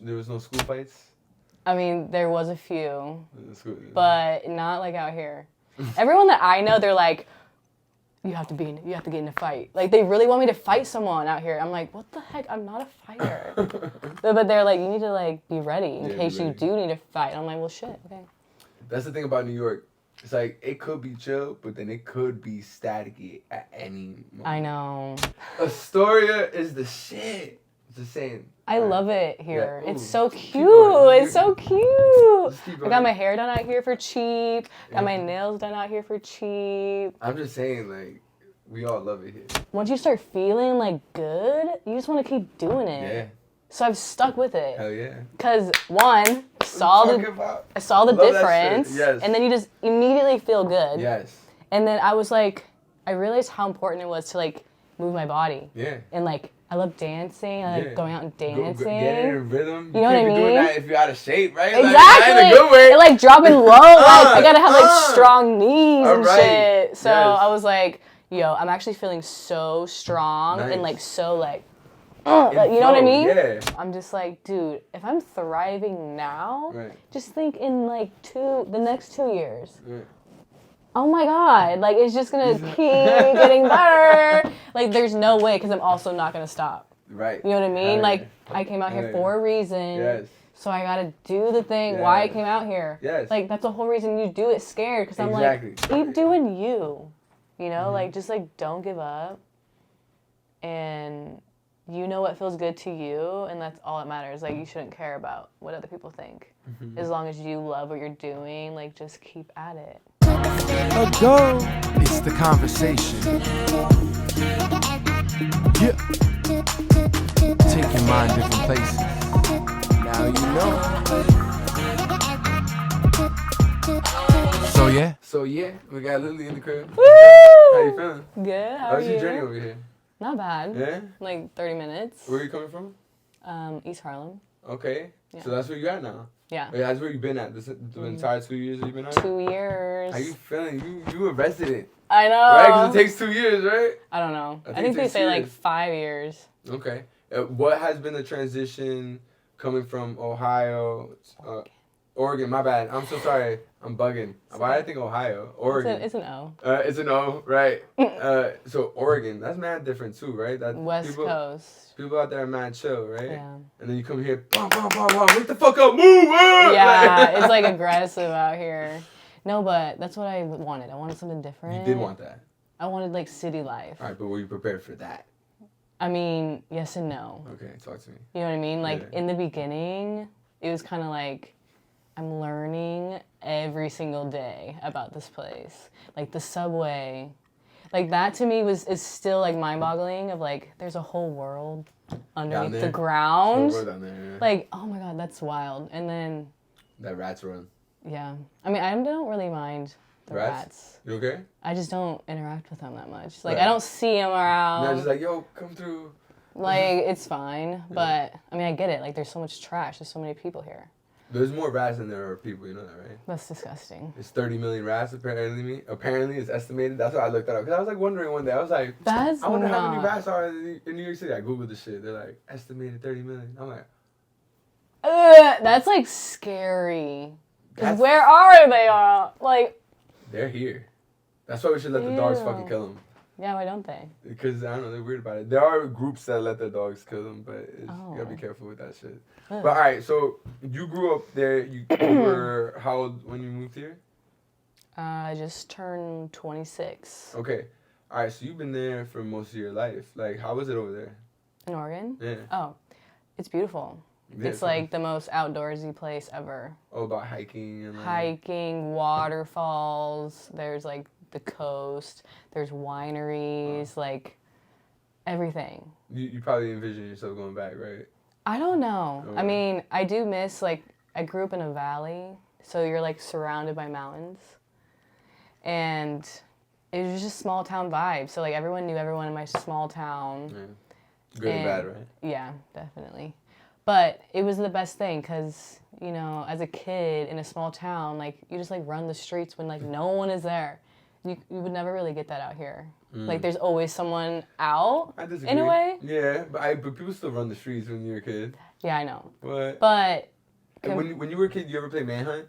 There was no school fights? I mean, there was a few, but not like out here. Everyone that I know, they're like, you have to get in a fight. Like, they really want me to fight someone out here. I'm like, what the heck? I'm not a fighter. But they're like, you need to, like, be ready in case you do need to fight. I'm like, well, shit, okay. That's the thing about New York. It's like, it could be chill, but then it could be staticky at any moment. I know. Astoria is the shit. It's the same. I love it here. Yeah. It's so cute. It's so cute. I got my hair done out here for cheap. Got my nails done out here for cheap. I'm just saying, like, we all love it here. Once you start feeling, like, good, you just want to keep doing it. Yeah. So I've stuck with it. Hell yeah. Because, one, I saw the difference. Yes. And then you just immediately feel good. Yes. And then I was like, I realized how important it was to, like, move my body. Yeah. And, like, I love dancing. I like going out and dancing. Getting in rhythm. You know what I mean? Doing that if you're out of shape, right? Exactly. Like, in a good way. And, like, dropping low. Like, I gotta have, like, strong knees and shit. So I was like, yo, I'm actually feeling so strong and, like, so, like, like, you know what I mean? Yeah. I'm just like, dude, if I'm thriving now, just think in, like, the next 2 years. Right. Oh my God, like, it's just gonna keep getting better. Like, there's no way, because I'm also not gonna stop. Right. You know what I mean? Like, I came out here for a reason. Yes. So I gotta do the thing why I came out here. Yes. Like, that's the whole reason you do it scared, because I'm like, keep doing you. You know, like, just, like, don't give up. And you know what feels good to you, and that's all that matters. Like, you shouldn't care about what other people think. As long as you love what you're doing, like, just keep at it. Go. It's the conversation. Yeah. Take your mind different places. Now you know. So yeah. So yeah, we got Lily in the crib. Woo! How you feeling? Good. How are How's you? your journey over here? Not bad. Yeah? Like 30 minutes. Where are you coming from? East Harlem. Okay. Yeah. So that's where you at now? Yeah. Wait, that's where you been at the entire 2 years that you've been out? 2 years. How you feeling? You a resident. I know. Right? Because it takes 2 years, right? I don't know. I it think they takes say 2 like years. 5 years. Okay. What has been the transition coming from Ohio, Oregon? My bad. I'm so sorry. I'm bugging. Why did I think Ohio? Oregon. It's an O. It's an O, right? So Oregon, that's mad different too, right? That West Coast. People out there are mad chill, right? Yeah. And then you come here, bum, bum, bum, bum, wake the fuck up, move! Yeah, it's like aggressive out here. No, but that's what I wanted. I wanted something different. You did want that. I wanted like city life. All right, but were you prepared for that? I mean, yes and no. Okay, talk to me. You know what I mean? Like in the beginning, it was kind of like I'm learning every single day about this place. Like the subway. Like that to me is still like mind-boggling of like there's a whole world underneath the ground. Down there, yeah. Like, oh my God, that's wild. And then that rats run. Yeah. I mean, I don't really mind the rats. You okay? I just don't interact with them that much. Like, I don't see them around. They're just like, yo, come through. Like, it's fine. But, I mean, I get it. Like, there's so much trash. There's so many people here. There's more rats than there are people, you know that, right? That's disgusting. There's 30 million rats, apparently. Apparently, it's estimated. That's what I looked that up. Because I was, like, wondering one day. I was like, I wonder how many rats are in New York City. I Googled the shit. They're like, estimated 30 million. I'm like... that's, like, scary. Because where are they all? Like... They're here. That's why we should let the dogs fucking kill them. Yeah, why don't they? Because, I don't know, they're weird about it. There are groups that let their dogs kill them, but you gotta be careful with that shit. But, all right, so you grew up there. You were how old when you moved here? I just turned 26. Okay. All right, so you've been there for most of your life. Like, how was it over there? In Oregon? Yeah. Oh, it's beautiful. Yeah, it's like the most outdoorsy place ever. Oh, about hiking and like... Hiking, waterfalls, there's like the coast, there's wineries, like everything. You probably envision yourself going back, right? I don't know. Oh. I mean, I do miss, like, I grew up in a valley, so you're like surrounded by mountains. And it was just small town vibes. So like everyone knew everyone in my small town. Yeah. Good and bad, right? Yeah, definitely. But it was the best thing because, you know, as a kid in a small town, like, you just, like, run the streets when, like, no one is there. You would never really get that out here. Like, there's always someone out, I disagree. in a way. Yeah, but people still run the streets when you're a kid. Yeah, I know. What? But when you were a kid, you ever play Manhunt?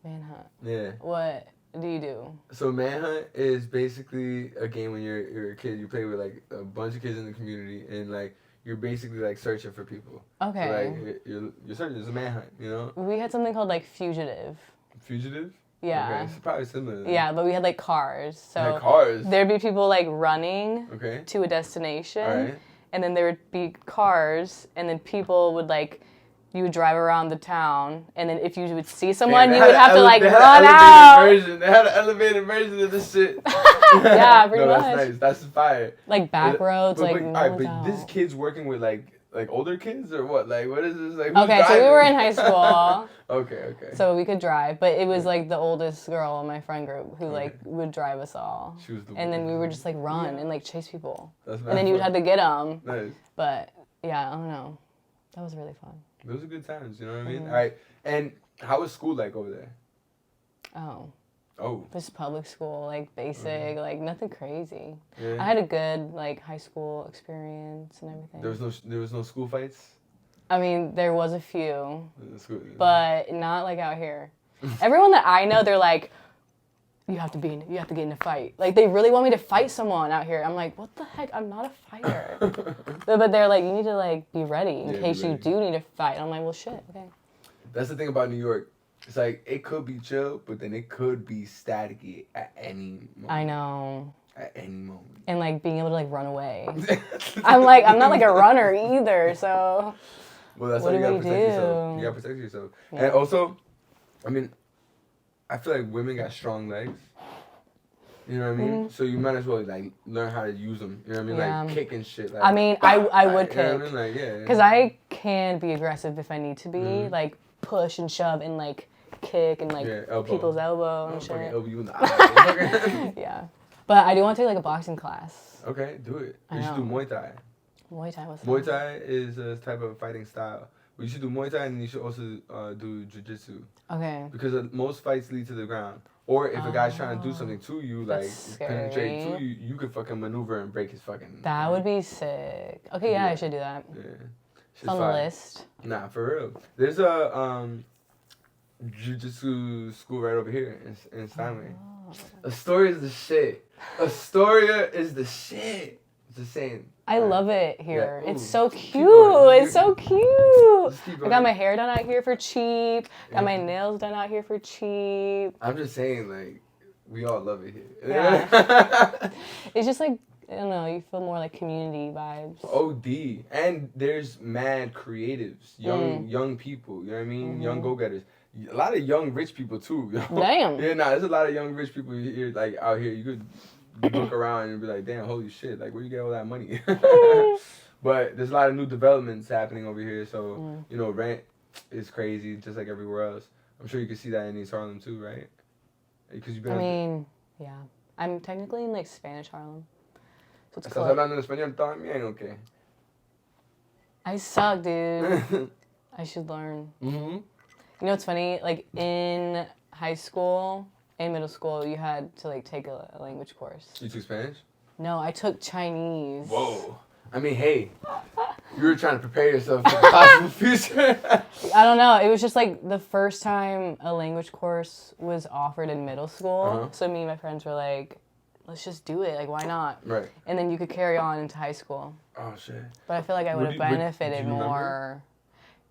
Manhunt. Yeah. What do you do? So Manhunt is basically a game when you're a kid. You play with like a bunch of kids in the community, and like you're basically like searching for people. Okay. So, like you're searching. It's a manhunt. You know. We had something called like Fugitive. Fugitive. Yeah. Okay, it's probably similar. Then. Yeah, but we had like cars. So like cars. There'd be people like running Okay. to a destination. All right. And then there would be cars, and then people would like, you would drive around the town, and then if you would see someone, you would have to like run out. They had an elevated version of this shit. Yeah, pretty much. That's nice. That's fire. Like back roads, but, like all right, but this kid's working with like older kids or what? Like what is this? Like who's okay, so we were in high school. Okay. So we could drive, but it was like the oldest girl in my friend group who like would drive us all. She was the and then we would just like run and like chase people. That's and then you would have to get them. Nice. But yeah, I don't know. That was really fun. Those are good times, you know what I mean? All right. And how was school like over there? Oh. Just public school, like basic, like nothing crazy. Yeah. I had a good like high school experience and everything. There was no school fights? I mean, there was a few, but not like out here. Everyone that I know, they're like, you have to get in a fight. Like they really want me to fight someone out here. I'm like, what the heck? I'm not a fighter. But they're like, you need to like be ready in case you do need to fight. I'm like, well, shit, okay. That's the thing about New York. It's like it could be chill, but then it could be staticky at any moment. I know. At any moment. And like being able to like run away. I'm not like a runner either, so. Well, that's what how you gotta do? protect yourself. You gotta protect yourself. Yeah. And also, I mean, I feel like women got strong legs. You know what I mean? So you might as well like learn how to use them. You know what I mean? Like kick and shit. Like, I mean, I would kick. You know what I mean? Like, yeah. Because I can be aggressive if I need to be. Like push and shove and like kick and like people's elbow and shit. Elbow you in the eye. Yeah. But I do want to take like a boxing class. Okay, do it. You should do Muay Thai. Muay Thai was Muay Thai is a type of fighting style. You should do Muay Thai and you should also do Jiu-Jitsu. Okay. Because most fights lead to the ground. Or if a guy's trying to do something to you, like penetrate to you, you could fucking maneuver and break his fucking... That would be sick. Okay, yeah, I should do that. Yeah. It's on the list. Nah, for real. There's a Jiu-Jitsu school right over here in Steinway. Astoria is the shit. Astoria is the shit. Just saying. I love it here. Yeah. It's so cute. It's so cute. I got my hair done out here for cheap. Got my nails done out here for cheap. I'm just saying, like, we all love it here. Yeah. It's just like, I don't know, you feel more like community vibes. OD. And there's mad creatives, young people, you know what I mean? Young go-getters. A lot of young rich people too. You know? Damn. Yeah, there's a lot of young rich people here, like out here. You could look around and be like, damn, holy shit, like where you get all that money? But there's a lot of new developments happening over here, so you know, rent is crazy, just like everywhere else. I'm sure you can see that in East Harlem too, right? Because you've been. Yeah, I'm technically in like Spanish Harlem. So it's ¿Estás hablando en español también o qué? I suck, dude. I should learn. You know what's funny? Like in high school and middle school, you had to like take a language course. You took Spanish? No, I took Chinese. Whoa. I mean, hey, you were trying to prepare yourself for the possible future. I don't know. It was just like the first time a language course was offered in middle school. So me and my friends were like, let's just do it. Like, why not? Right. And then you could carry on into high school. Oh, shit. But I feel like I would have benefited more.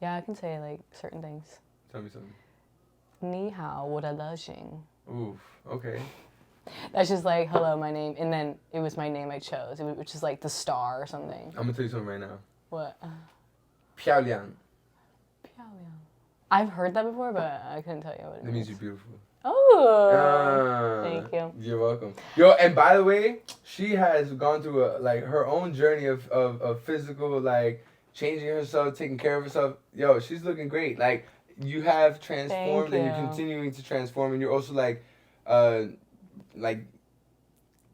Yeah, I can say like certain things. Tell me something. 你好，我的乐情. Oof, okay. That's just like, hello, my name. And then it was my name I chose, which is like the star or something. I'm going to tell you something right now. What? 漂亮. I've heard that before, but I couldn't tell you what it means. It means you're beautiful. Oh, thank you. You're welcome. Yo, and by the way, she has gone through her own journey of physical, like, changing herself, taking care of herself. Yo, she's looking great. Like, you have transformed and you're continuing to transform, and you're also like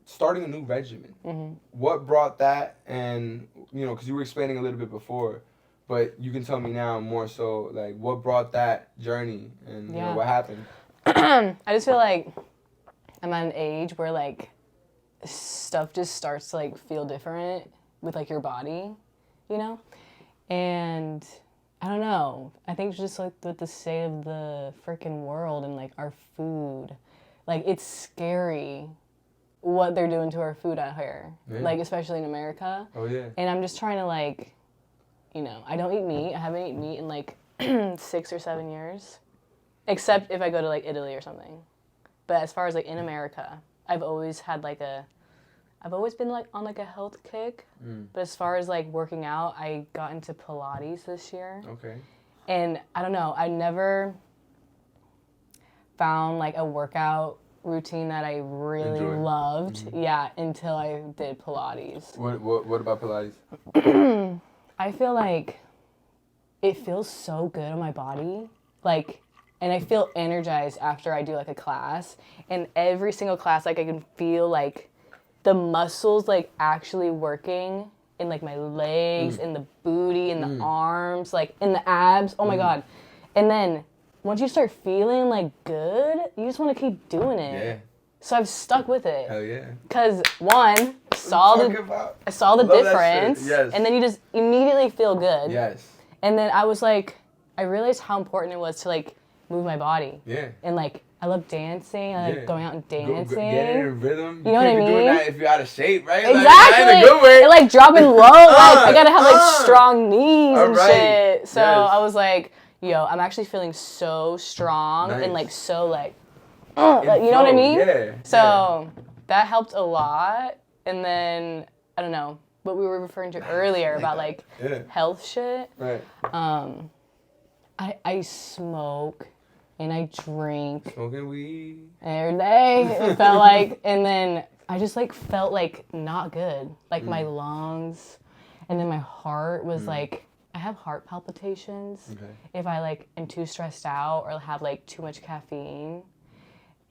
starting a new regimen. What brought that? And you know, because you were explaining a little bit before, but you can tell me now more so, like, what brought that journey and you know, what happened. I just feel like I'm at an age where like stuff just starts to like feel different with like your body, you know, and I don't know. I think just like with the state of the freaking world and like our food, like it's scary what they're doing to our food out here, like especially in America. Oh yeah. And I'm just trying to like, you know, I don't eat meat. I haven't eaten meat in like 6 or 7 years, except if I go to like Italy or something. But as far as like in America, I've always been like on like a health kick. But as far as like working out, I got into Pilates this year. Okay. And I don't know, I never found like a workout routine that I really loved. Yeah, until I did Pilates. What about Pilates? I feel like it feels so good on my body. Like, and I feel energized after I do like a class. And every single class, like I can feel like the muscles like actually working in like my legs, in the booty, in the arms, like in the abs. Oh my God. And then once you start feeling like good, you just want to keep doing it. Yeah. So I've stuck with it. Hell yeah. Because one, I saw the difference. Yes. And then you just immediately feel good. Yes. And then I was like, I realized how important it was to like move my body. Yeah. And like, I love dancing. I like going out and dancing. Get in a rhythm. You know what I mean? Doing that if you're out of shape, right? Exactly. Like, in a good way. And like dropping low. Like I gotta have like strong knees and shit. So I was like, yo, I'm actually feeling so strong and like so like, like, you know what I mean? Yeah. So that helped a lot. And then I don't know what we were referring to earlier about like health shit. Right. I smoke and I drink. Smoking weed. Every day. It felt like, and then I just like felt like not good. Like my lungs, and then my heart was like, I have heart palpitations if I like am too stressed out or have like too much caffeine.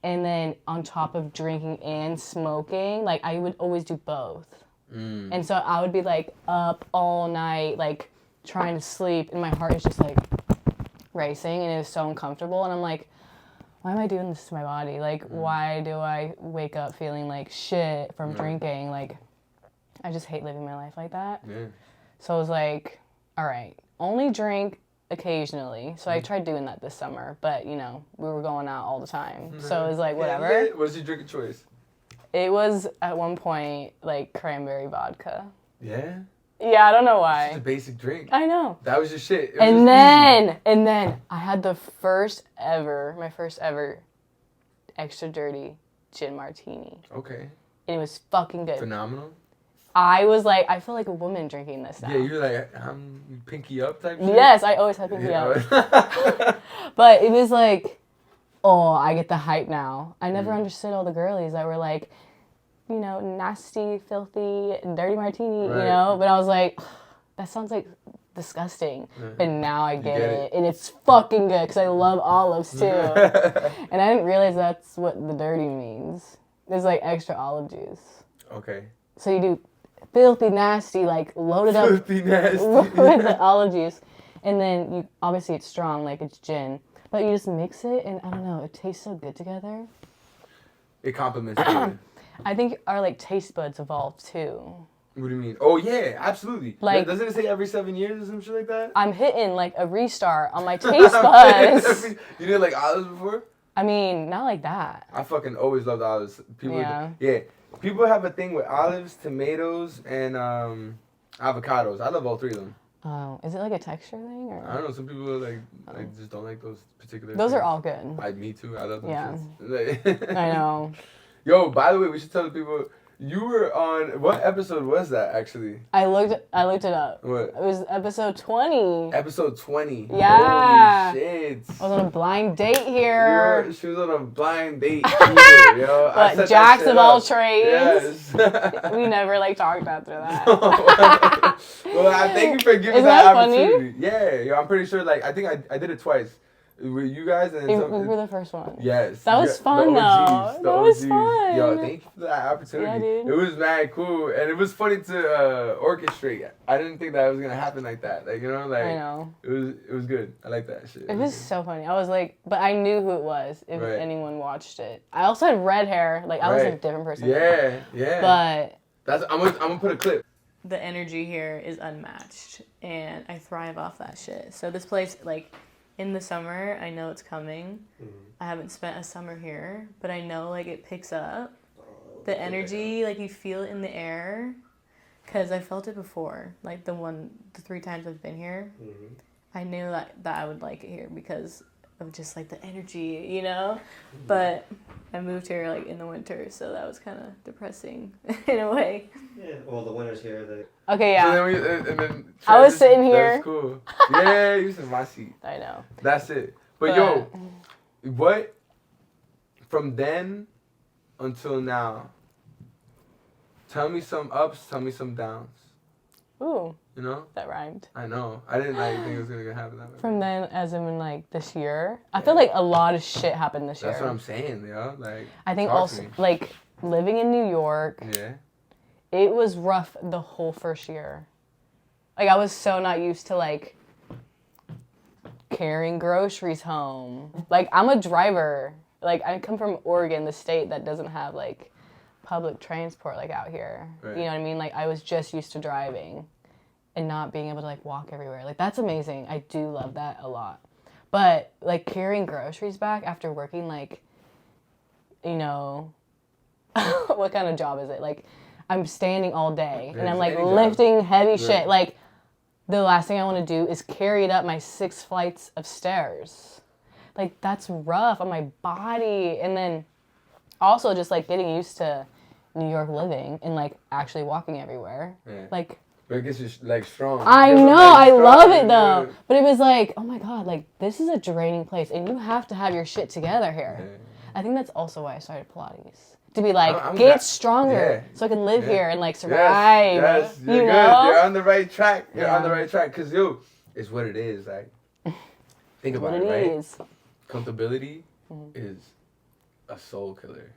And then on top of drinking and smoking, like I would always do both. And so I would be like up all night, like trying to sleep, and my heart is just like racing, and it was so uncomfortable. And I'm like, why am I doing this to my body? Like, why do I wake up feeling like shit from drinking? Like, I just hate living my life like that. Yeah. So I was like, all right, only drink occasionally. So I tried doing that this summer, but you know, we were going out all the time. So it was like, whatever. What's your drink of choice? It was at one point like cranberry vodka. Yeah? Yeah, I don't know why. It's just a basic drink. I know. That was your shit. And then I had my first ever extra dirty gin martini. Okay. And it was fucking good. Phenomenal. I was like, I feel like a woman drinking this now. Yeah, you're like, I'm pinky up type shit? Yes, I always have pinky up. But it was like, oh, I get the hype now. I never understood all the girlies that were like, you know, nasty, filthy, dirty martini, you know? But I was like, that sounds like disgusting. And now I get it. And it's fucking good because I love olives too. And I didn't realize that's what the dirty means. There's like extra olive juice. Okay. So you do filthy, nasty, like loaded up with the olive juice. And then you obviously it's strong, like it's gin. But you just mix it and I don't know, it tastes so good together. It complements it. I think our like taste buds evolve too. What do you mean? Oh yeah, absolutely. Like, doesn't it say every 7 years or some shit like that? I'm hitting like a restart on my taste buds. You did like olives before? I mean, not like that. I fucking always loved olives. People have a thing with olives, tomatoes, and avocados. I love all three of them. Oh, is it like a texture thing? Or? I don't know. Some people like just don't like those particular those things. are all good. Me too. I love them. Yeah. I know. Yo, by the way, we should tell the people, you were on, what episode was that actually? I looked it up. What? It was episode 20. Episode 20. Yeah. Holy shit. I was on a blind date here. She was on a blind date here, yo. But jacks of all trades. Yes. We never like talked after that. Well, I thank you for giving that opportunity. Funny? Yeah, yo, I'm pretty sure, like, I think I did it twice. With you guys and we were the first one. Yes. That was fun though. That was fun. Yo, thank you for that opportunity. Yeah, dude. It was mad cool and it was funny to orchestrate. I didn't think that it was gonna happen like that. Like, you know, like I know. It was good. I like that shit. It was so funny. I was like, but I knew who it was if anyone watched it. I also had red hair. Like I was a different person. Yeah, yeah. But I'm gonna put a clip. the energy here is unmatched, and I thrive off that shit. So this place, like, in the summer, I know it's coming. I haven't spent a summer here, but I know, like, it picks up. The energy, like, you feel it in the air, because I felt it before. Like, the 3 times I've been here, I knew that I would like it here because of just, like, the energy, you know? But I moved here, like, in the winter, so that was kind of depressing in a way. Yeah, well, the winter's here. Okay, yeah. So and then I was sitting here. That's cool. Yeah, you sit in my seat. I know. That's it. But yo, what, from then until now, tell me some ups, tell me some downs. Ooh. You know? That rhymed. I know. I didn't think it was going to happen that way. From then, as in, like, this year? I feel like a lot of shit happened this year. That's what I'm saying, yo. Like, I think also, like, living in New York, it was rough the whole first year. Like, I was so not used to, like, carrying groceries home. Like, I'm a driver. Like, I come from Oregon, the state that doesn't have, like, public transport, like, out here. Right. You know what I mean? Like, I was just used to driving and not being able to, like, walk everywhere. Like, that's amazing. I do love that a lot. But, like, carrying groceries back after working, like, you know, what kind of job is it? Like, I'm standing all day, and I'm, like, lifting heavy shit. Like, the last thing I want to do is carry it up my 6 flights of stairs. Like, that's rough on my body. And then also just, like, getting used to New York living and, like, actually walking everywhere. Yeah. Like... But it gets you, like, strong. I know, I love it, though. Yeah. But it was like, oh, my God, like, this is a draining place, and you have to have your shit together here. Yeah. I think that's also why I started Pilates. To be like, get stronger so I can live here and, like, survive. Yes, you're good. You're on the right track. You're on the right track. Because, yo, it's what it is. Like, think about it, right? Is. Comfortability is a soul killer.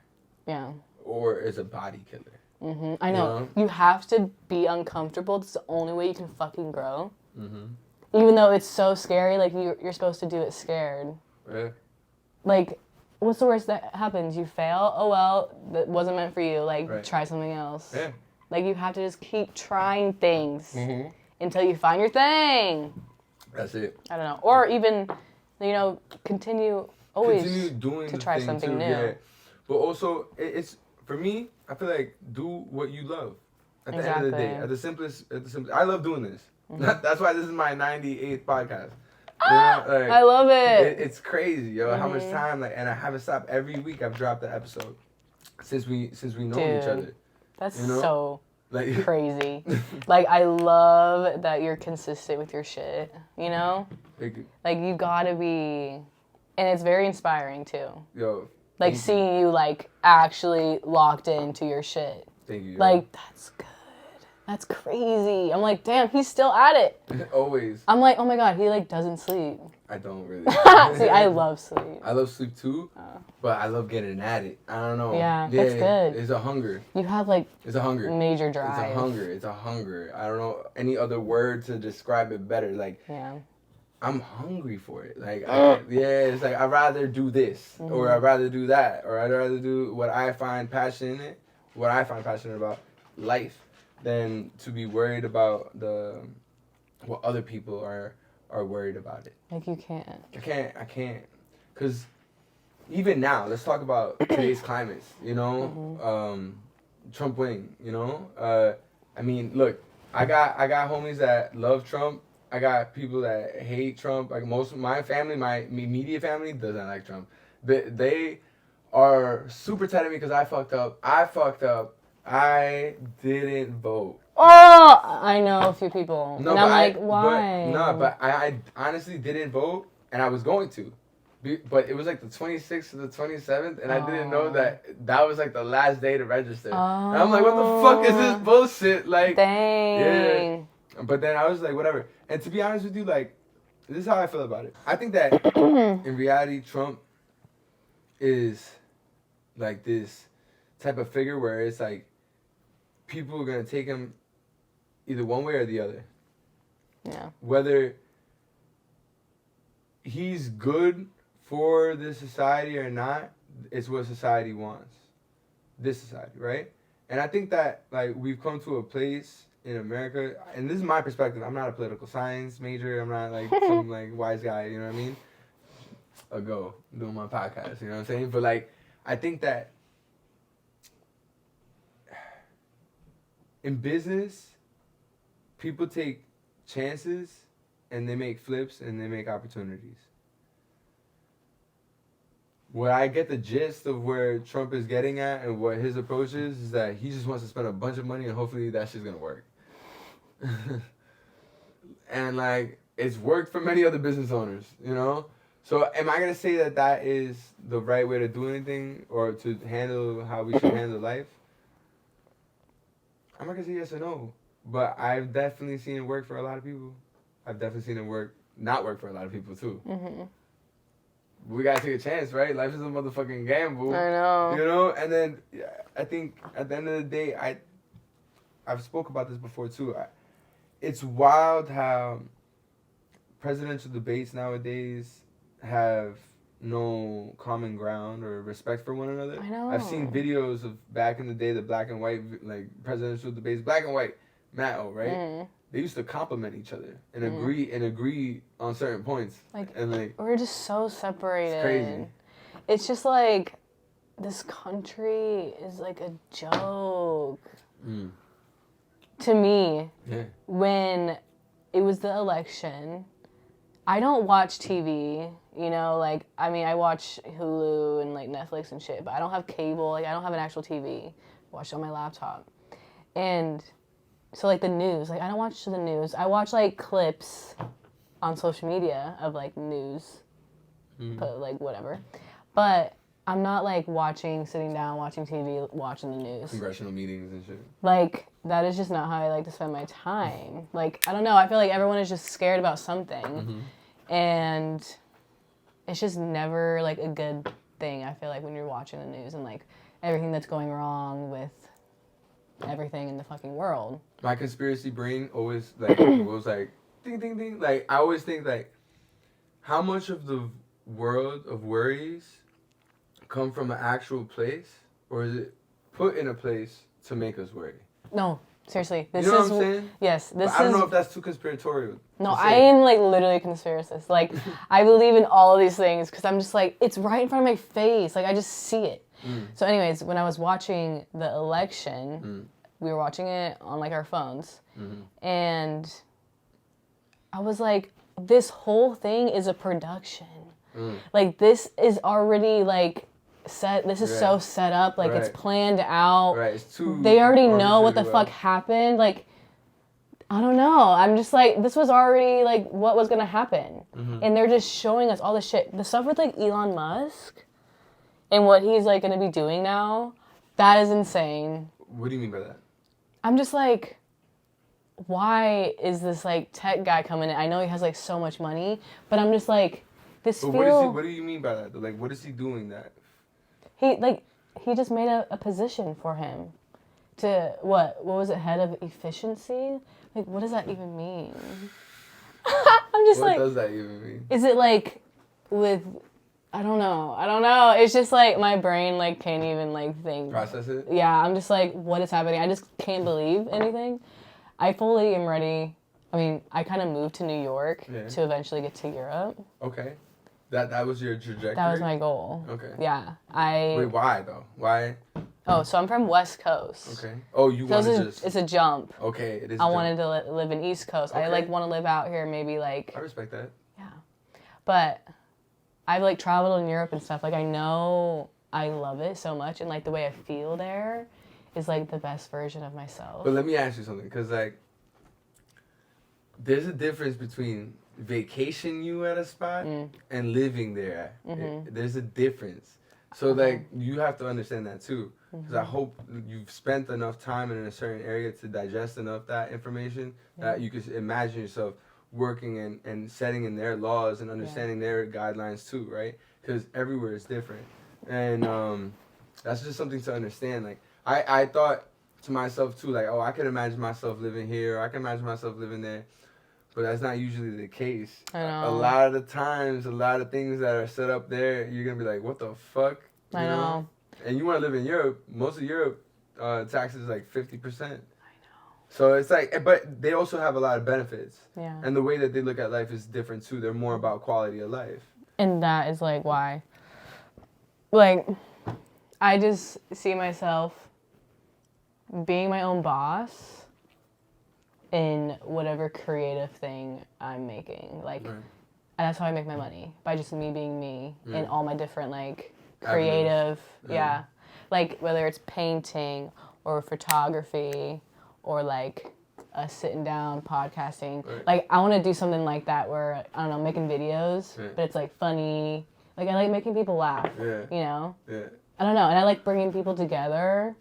Yeah. Or is a body killer. I know. You have to be uncomfortable. It's the only way you can fucking grow. Even though it's so scary, like, you're supposed to do it scared. Yeah. Like, what's the worst that happens? You fail? Oh, well, that wasn't meant for you. Like, try something else. Yeah. Like, you have to just keep trying things until you find your thing. That's it. I don't know. Or even, you know, continue doing to try something new. Yeah. But also, it's... For me, I feel like do what you love. At the end of the day, at the simplest, I love doing this. That's why this is my 98th podcast. You know, like, I love it. It's crazy, yo. How much time? Like, and I haven't stopped. Every week I've dropped an episode since we know each other. That's so like, crazy. Like, I love that you're consistent with your shit. You know, like you gotta be, and it's very inspiring too. Yo. Like, seeing you, like, actually locked into your shit. Thank you. Like, that's good. That's crazy. I'm like, damn, he's still at it. Always. I'm like, oh my God, he, like, doesn't sleep. I don't really. See, I love sleep. I love sleep too, but I love getting at it. I don't know. Yeah, that's good. It's a hunger. You have, like, it's a hunger. Major drive. It's a hunger. I don't know any other word to describe it better. Like, I'm hungry for it. Like, it's like I'd rather do this, or I'd rather do that, or I'd rather do what I find passionate about, life, than to be worried about what other people are worried about it. Like, you can't. I can't. Because even now, let's talk about today's climates, you know? Trump winning, you know? I mean, look, I got homies that love Trump. I got people that hate Trump. Like, most of my family, my immediate family, doesn't like Trump. They are super tight at me because I fucked up. I didn't vote. Oh, I know a few people. No, and I'm like, why? But I honestly didn't vote, and I was going to. But it was like the 26th to the 27th, and I didn't know that was like the last day to register. And I'm like, what the fuck is this bullshit? Like, dang. Yeah. But then I was like, whatever. And to be honest with you, like, this is how I feel about it. I think that in reality, Trump is like this type of figure where it's like people are going to take him either one way or the other. Yeah. Whether he's good for this society or not, it's what society wants. This society, right? And I think that, like, we've come to a place in America, and this is my perspective. I'm not a political science major. I'm not like some like wise guy. You know what I mean? Ago doing my podcast. You know what I'm saying? But like, I think that in business, people take chances and they make flips and they make opportunities. What I get the gist of where Trump is getting at and what his approach is that he just wants to spend a bunch of money and hopefully that shit's gonna work. And like, it's worked for many other business owners, you know? So am I gonna say that that is the right way to do anything or to handle how we should handle life? I'm not gonna say yes or no, but I've definitely seen it work for a lot of people. I've definitely seen it not work for a lot of people too. Mm-hmm. We gotta take a chance, right? Life is a motherfucking gamble. I know. You know, and then I think at the end of the day, I've spoke about this before too. It's wild how presidential debates nowadays have no common ground or respect for one another. I know. I've seen videos of back in the day, the black and white like presidential debates, black and white, Matto, right? Mm. They used to compliment each other and agree on certain points. And we're just so separated. It's crazy. It's just like this country is like a joke. Mm. To me, when it was the election, I don't watch TV, you know, like, I mean, I watch Hulu and, like, Netflix and shit, but I don't have cable, like, I don't have an actual TV. I watch it on my laptop. And so, like, the news, like, I don't watch the news. I watch, like, clips on social media of, like, news, but, like, whatever. But I'm not, like, sitting down, watching TV, watching the news. Congressional meetings and shit. Like, that is just not how I like to spend my time. Like, I don't know, I feel like everyone is just scared about something. Mm-hmm. And it's just never, like, a good thing, I feel like, when you're watching the news and, like, everything that's going wrong with everything in the fucking world. My conspiracy brain always, like, was like, ding, ding, ding. Like, I always think, like, how much of the world of worries come from an actual place, or is it put in a place to make us worry? No, seriously. This you know what I'm saying? Yes, this is... I don't know if that's too conspiratorial. No, I am, like, literally a conspiracist. Like, I believe in all of these things because I'm just, like, it's right in front of my face. Like, I just see it. So anyways, when I was watching the election, we were watching it on, like, our phones. And I was like, this whole thing is a production. Like, this is already, like... This is so set up, like it's planned out. It's too they already know what the fuck happened. Like, I don't know. I'm just like, this was already like what was gonna happen. And they're just showing us all the shit. The stuff with like Elon Musk and what he's like gonna be doing now, that is insane. What do you mean by that? I'm just like, why is this like tech guy coming in? I know he has like so much money, but I'm just like, what do you mean by that? Like, what is he doing that? He just made a position for him to, what was it, head of efficiency? Like, what does that even mean? I'm just what does that even mean? Is it like I don't know. It's just like my brain like can't even like think. Process it? Yeah, I'm just like, what is happening? I just can't believe anything. I fully am ready. I mean, I kind of moved to New York to eventually get to Europe. Okay. That was your trajectory? That was my goal. Okay. Yeah. Wait, why though? Why? Oh, so I'm from West Coast. Okay. Oh, you want to just... It's a jump. Okay, it is I wanted to live in East Coast. Okay. I like want to live out here maybe like... I respect that. Yeah. But I've like traveled in Europe and stuff. Like I know I love it so much and like the way I feel there is like the best version of myself. But let me ask you something, because like there's a difference between vacation you at a spot and living there. There's a difference. So like you have to understand that too, because I hope you've spent enough time in a certain area to digest enough that information that you could imagine yourself working and setting in their laws and understanding their guidelines too, right? Because everywhere is different, and that's just something to understand. Like I thought to myself too, like, oh, I could imagine myself living here, or I can imagine myself living there. But that's not usually the case. I know. A lot of the times, a lot of things that are set up there, you're going to be like, what the fuck? I know. And you want to live in Europe. Most of Europe, taxes is like 50%. I know. So it's like, but they also have a lot of benefits. Yeah. And the way that they look at life is different too. They're more about quality of life. And that is like why. Like, I just see myself being my own boss in whatever creative thing I'm making. Like, and that's how I make my money, by just me being me in all my different, like, creative, like, whether it's painting or photography or, like, sitting down, podcasting. Like, I want to do something like that where, I don't know, making videos, but it's, like, funny. Like, I like making people laugh, you know? I don't know, and I like bringing people together,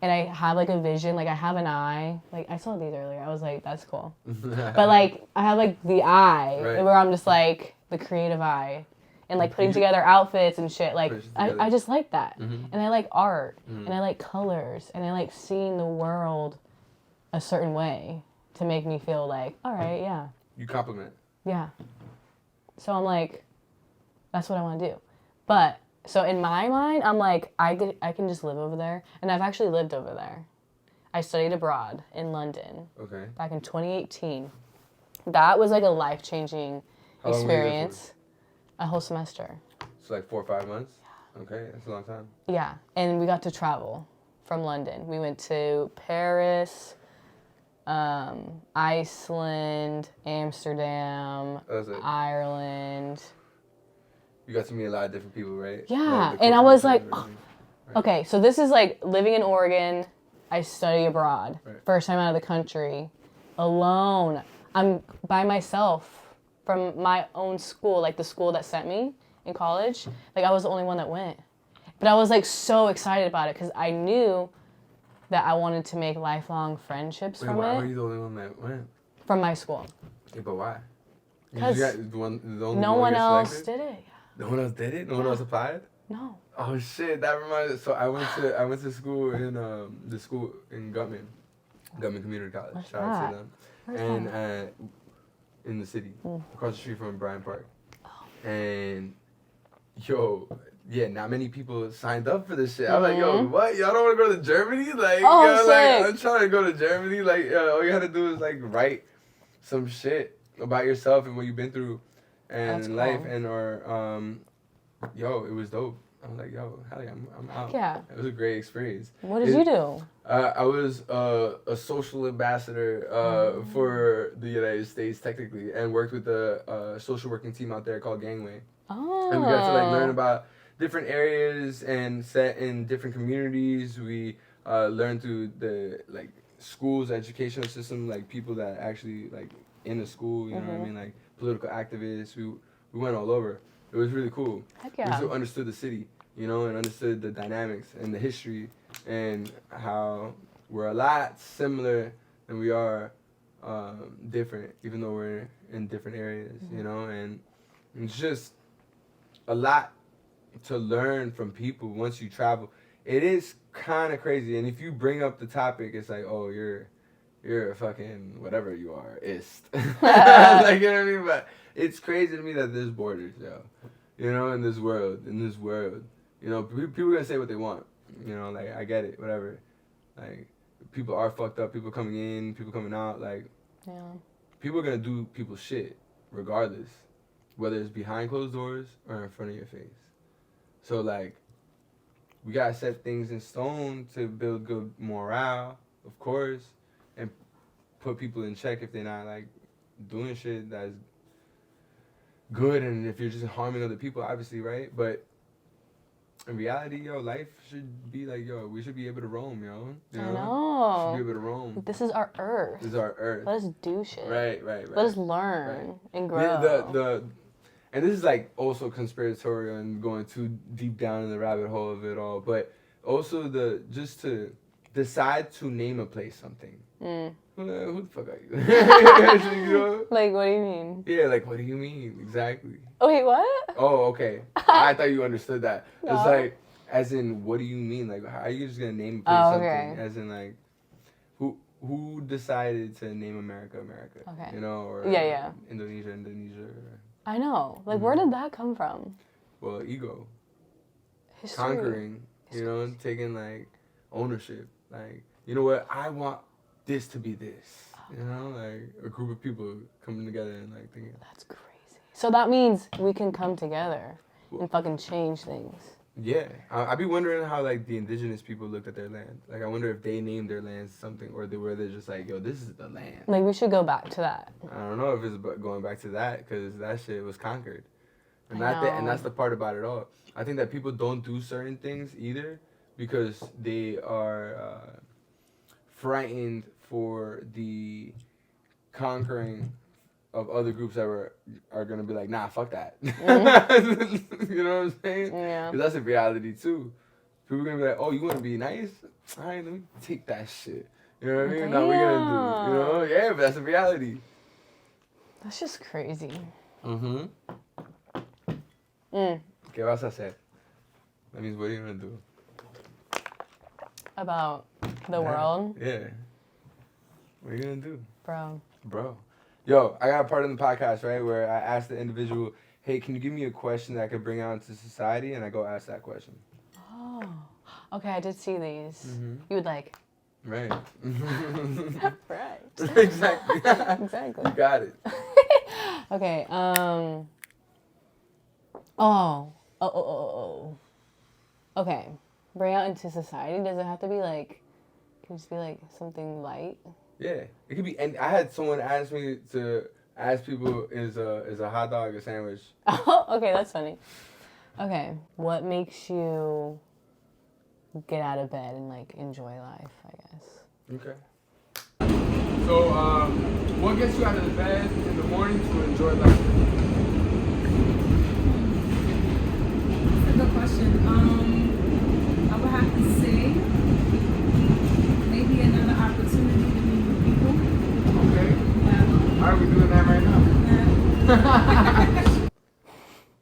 and I have, like, a vision. Like, I have an eye. Like, I saw these earlier. I was like, that's cool. But, like, I have, like, the eye, where I'm just, like, the creative eye. And, like, putting together outfits and shit. Like, I just like that. And I like art. And I like colors. And I like seeing the world a certain way to make me feel like, all right, yeah. You compliment. Yeah. So I'm like, that's what I want to do. But, so in my mind, I'm like, I can just live over there. And I've actually lived over there. I studied abroad in London. Okay. Back in 2018. That was like a life-changing experience. A whole semester. So like 4 or 5 months? Yeah. Okay, that's a long time. Yeah, and we got to travel from London. We went to Paris, Iceland, Amsterdam, Ireland. You got to meet a lot of different people, right? Yeah, and I was like, oh. Okay, so this is like living in Oregon. I study abroad. First time out of the country. Alone. I'm by myself. From my own school, like the school that sent me in college, like I was the only one that went. But I was like so excited about it because I knew that I wanted to make lifelong friendships from why it. Why were you the only one that went? From my school. Yeah, but why? Because no one else did it. No one else did it? No one else applied? No. Oh shit, that reminds. So I went to school in the school in Gutman Community College. What's Shout out to them. Where's and that? In the city, across the street from Bryant Park. And yo, yeah, not many people signed up for this shit. I'm like, yo, what? Y'all don't want to go to Germany? Like, yo, like I'm trying to go to Germany. Like, all you gotta do is like write some shit about yourself and what you've been through and life, and yo, it was dope. I'm like, yo, hell yeah, I'm out. Yeah. It was a great experience. What did you do? I was a social ambassador for the United States, technically, and worked with a social working team out there called Gangway. Oh. And we got to like learn about different areas and set in different communities. We learned through the like schools, educational system, like people that actually like in the school, you know what I mean, like political activists. We went all over. It was really cool. Heck yeah. We still understood the city, you know, and understood the dynamics and the history and how we're a lot similar than we are different, even though we're in different areas, you know, and it's just a lot to learn from people once you travel. It is kind of crazy, and if you bring up the topic, it's like, oh, you're a fucking whatever you are, ist. Like, you know what I mean? But it's crazy to me that there's borders, yo. You know, in this world. You know, people are gonna say what they want. You know, like, I get it, whatever. Like, people are fucked up, people coming in, people coming out, like, people are gonna do people's shit, regardless. Whether it's behind closed doors or in front of your face. So, like, we gotta set things in stone to build good morale, of course, and put people in check if they're not, like, doing shit that's good, and if you're just harming other people, obviously, right? But in reality, yo, life should be like, yo, we should be able to roam, yo. You know? I know. We should be able to roam. This is our earth. Let us do shit. Right. Let us learn and grow. Yeah, and this is like also conspiratorial and going too deep down in the rabbit hole of it all, but also just to decide to name a place something. Who the fuck are you? You know? Like, what do you mean? Yeah, like, what do you mean? Exactly. Oh, wait, what? Oh, okay. I thought you understood that. No. It's like, as in, what do you mean? Like, how are you just going to name a place something? Okay. As in, like, who decided to name America, America? Okay. You know, or Indonesia, Indonesia. I know. Like, where did that come from? Well, ego. History. Conquering, you know, taking, like, ownership. Like, you know what? I want this to be this. You know, like a group of people coming together and like thinking. That's crazy. So that means we can come together and fucking change things. Yeah, I be wondering how like the indigenous people looked at their land. Like I wonder if they named their lands something, or they're just like, yo, this is the land. Like we should go back to that. I don't know if it's going back to that because that shit was conquered, and that's the part about it all. I think that people don't do certain things either because they are frightened for the conquering of other groups that are gonna be like, nah, fuck that. Mm-hmm. You know what I'm saying? Yeah. Because that's a reality too. People are gonna be like, oh, you wanna be nice? All right, let me take that shit. You know what I mean? Now we're gonna do. You know? Yeah, but that's a reality. That's just crazy. Mm-hmm. ¿Qué vas a hacer? That means what are you gonna do? About the world? Yeah. What are you gonna do? Bro. Yo, I got a part in the podcast, right, where I asked the individual, hey, can you give me a question that I could bring out into society? And I go ask that question. Oh. Okay, I did see these. Mm-hmm. You would like. Right. Right. Exactly. Exactly. You got it. Okay, Okay. Bring out into society. Does it have to be like, can it just be like something light? Yeah, it could be. And I had someone ask me to ask people, is a hot dog a sandwich? Oh, okay, that's funny. Okay, what makes you get out of bed and like enjoy life? I guess. Okay. So, what gets you out of the bed in the morning to enjoy life? That's a good question. I would have to say maybe another opportunity to meet new people. Okay. Yeah. All right, we're doing that right now. Yeah.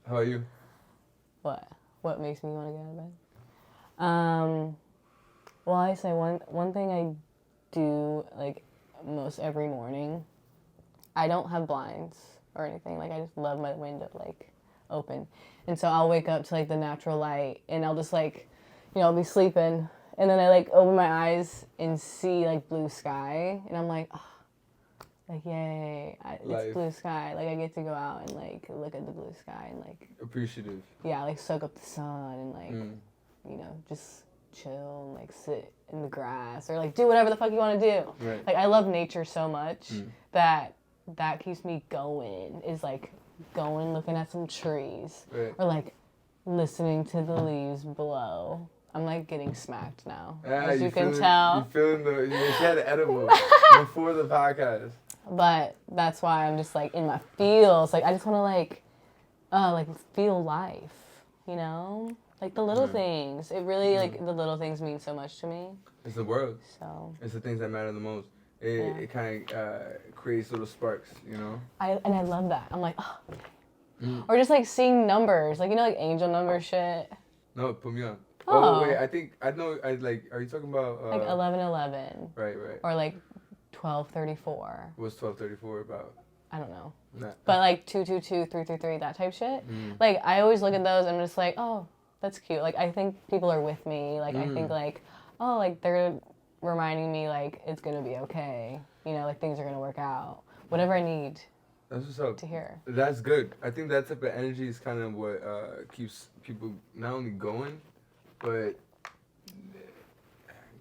How about you? What makes me want to get out of bed? Well, I say one thing I do like most every morning. I don't have blinds or anything. Like I just love my window like open, and so I'll wake up to like the natural light, and I'll just like, I'll be sleeping, and then I like open my eyes and see like blue sky, and I'm like, oh, like yay, it's blue sky. Like I get to go out and like look at the blue sky and like Appreciative. Yeah, like soak up the sun and like just chill and like sit in the grass or like do whatever the fuck you want to do. Right. Like I love nature so much that keeps me going. Is like going looking at some trees or like listening to the leaves blow. I'm like getting smacked now, as you can tell. You feeling she had an edible before the podcast. But that's why I'm just like in my feels. Like I just want to like feel life, Like the little things. It really like the little things mean so much to me. It's the world. So it's the things that matter the most. It kind of creates little sparks, I love that. I'm like, oh. Or just like seeing numbers, like like angel number shit. No, put me on. Oh, wait, I know. Are you talking about like 1111? Right. Or like 1234. What's 1234 about? I don't know. Nah. But like 222, 333, that type shit. Like I always look at those and I'm just like, oh, that's cute. Like I think people are with me. Like I think like, oh, like they're reminding me like it's gonna be okay. Like things are gonna work out. Whatever I need. That's what's up. To hear. That's good. I think that type of energy is kind of what keeps people not only going, but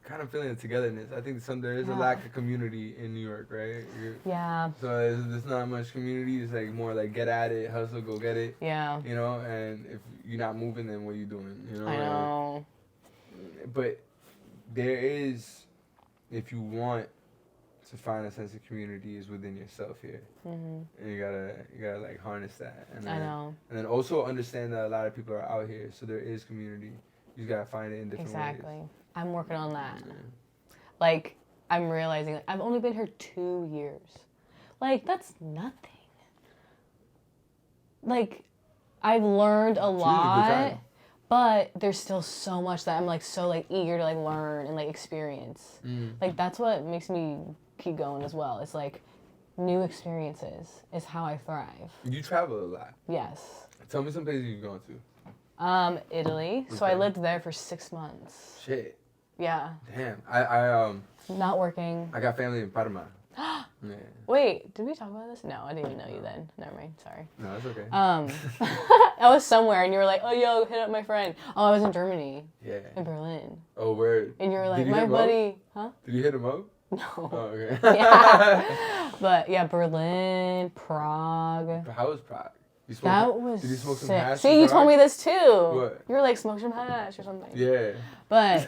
kind of feeling the togetherness. I think there is a lack of community in New York, right? Yeah. So there's not much community. It's like more like get at it, hustle, go get it. Yeah. And if you're not moving, then what are you doing? I know. But there is, if you want to find a sense of community, is within yourself here. And you gotta like harness that. And then, I know. And then also understand that a lot of people are out here, so there is community. You just gotta find it in different ways. Exactly. I'm working on that. Like, I'm realizing I've only been here 2 years. Like, that's nothing. Like, I've learned a lot, but there's still so much that I'm like so like eager to like learn and like experience. Like, that's what makes me keep going as well. It's like new experiences is how I thrive. You travel a lot. Yes. Tell me some places you've gone to. Italy. Okay. So I lived there for 6 months. Shit. Yeah. Damn. Not working. I got family in Panama. Yeah. Wait, did we talk about this? No, I didn't even know you then. Never mind. Sorry. No, that's okay. I was somewhere and you were like, oh, yo, hit up my friend. Oh, I was in Germany. Yeah. In Berlin. Oh, where? And you were like, my buddy. Huh? Did you hit him up? No. Oh, okay. Yeah. But yeah, Berlin, Prague. But how was Prague? You That was Did you smoke some sick. hash? See, you told me this too. What? You were like, smoke some hash or something. Yeah. But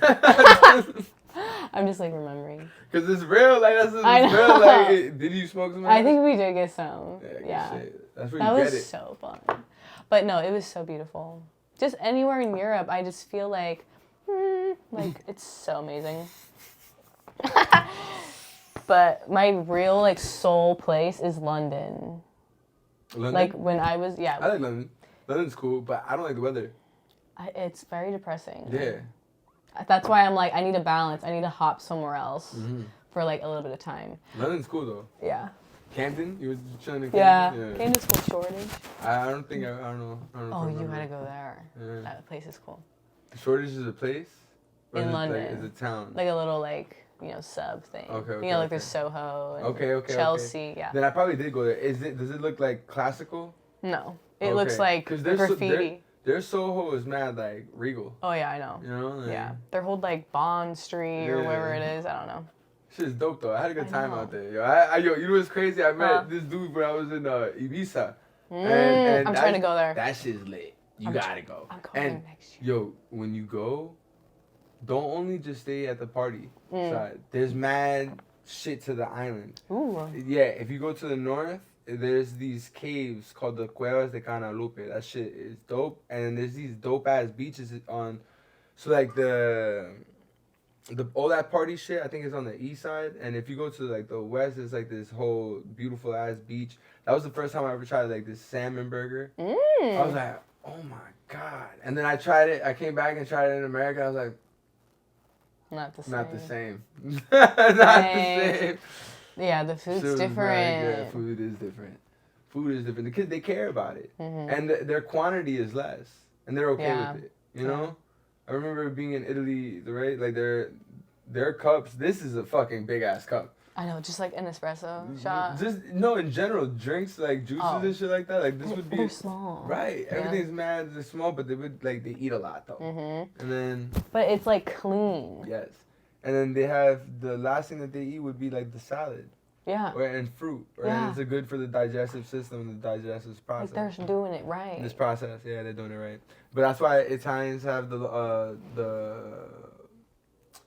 I'm just like remembering. Cause it's real, like that's I it's know. real. Like, did you smoke some hash? I think we did get some. Yeah. Shit. That's where That you get was it. so fun. But no, it was so beautiful. Just anywhere in Europe, I just feel like it's so amazing. But my real like soul place is London. London? Like when I was I like London. London's cool, but I don't like the weather. it's very depressing. Yeah. That's why I'm like, I need a balance. I need to hop somewhere else for like a little bit of time. London's cool though. Yeah. Camden? You were chilling in Camden? Yeah. Camden's cool. Shoreditch. I don't think I don't know. Oh, you gotta go there. Yeah. That place is cool. Shoreditch is a place? Or In is it, London. Like, is it a town? Like a little like, sub thing. Okay, You know, like okay. there's Soho and Okay. Chelsea. Yeah. Then I probably did go there. Does it look like classical? No. It looks like 'Cause graffiti. Their Soho is mad like regal. Oh yeah, I know. You know? Like, Yeah. Their whole like Bond Street or wherever it is. I don't know. Shit is dope though. I had a good time know. out there. Yo, you know what's crazy? I met Huh? this dude when I was in Ibiza. I'm trying to go there. That shit's lit. You gotta go. I'm going And next year. yo, when you go, don't only just stay at the party side. There's mad shit to the island. Ooh. Yeah, if you go to the north, there's these caves called the Cuevas de Canalupe. That shit is dope. And there's these dope ass beaches on. So like the all that party shit, I think is on the east side. And if you go to like the west, it's like this whole beautiful ass beach. That was the first time I ever tried like this salmon burger. I was like, oh my god. And then I tried it. I came back and tried it in America. I was like, Not the same. not the same. Not the same. Yeah, the food's Food's very good. different. Food is different. Food is different. The kids, they care about it. Mm-hmm. And their quantity is less. And they're okay Yeah. with it. You know? I remember being in Italy, right? Like their cups, this is a fucking big ass cup. I know, just like an espresso shot. Just no, in general, drinks like juices and shit like that. Like this would be They're small. right. Yeah. Everything's mad small, but they would like they eat a lot though. And then But it's like clean. yes, and then they have the last thing that they eat would be like the salad. Yeah. And fruit, right? Yeah. And it's good for the digestive system and the digestive process. Like they're doing it right. This process, yeah, they're doing it right. But that's why Italians have the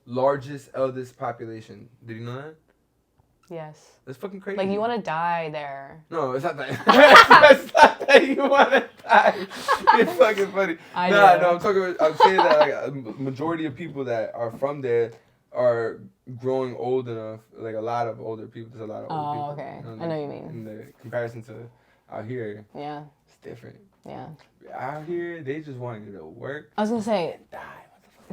largest eldest population. Did you know that? Yes. That's fucking crazy. Like you want to die there. No, it's not that. It's not that you want to die. It's fucking funny. I No, know. I'm saying that like a majority of people that are from there are growing old enough. Like a lot of older people. There's a lot of old people. Oh, okay. You I know what you mean. In the comparison to out here, Yeah. it's different. Yeah. Out here, they just want you to work I was gonna say, die.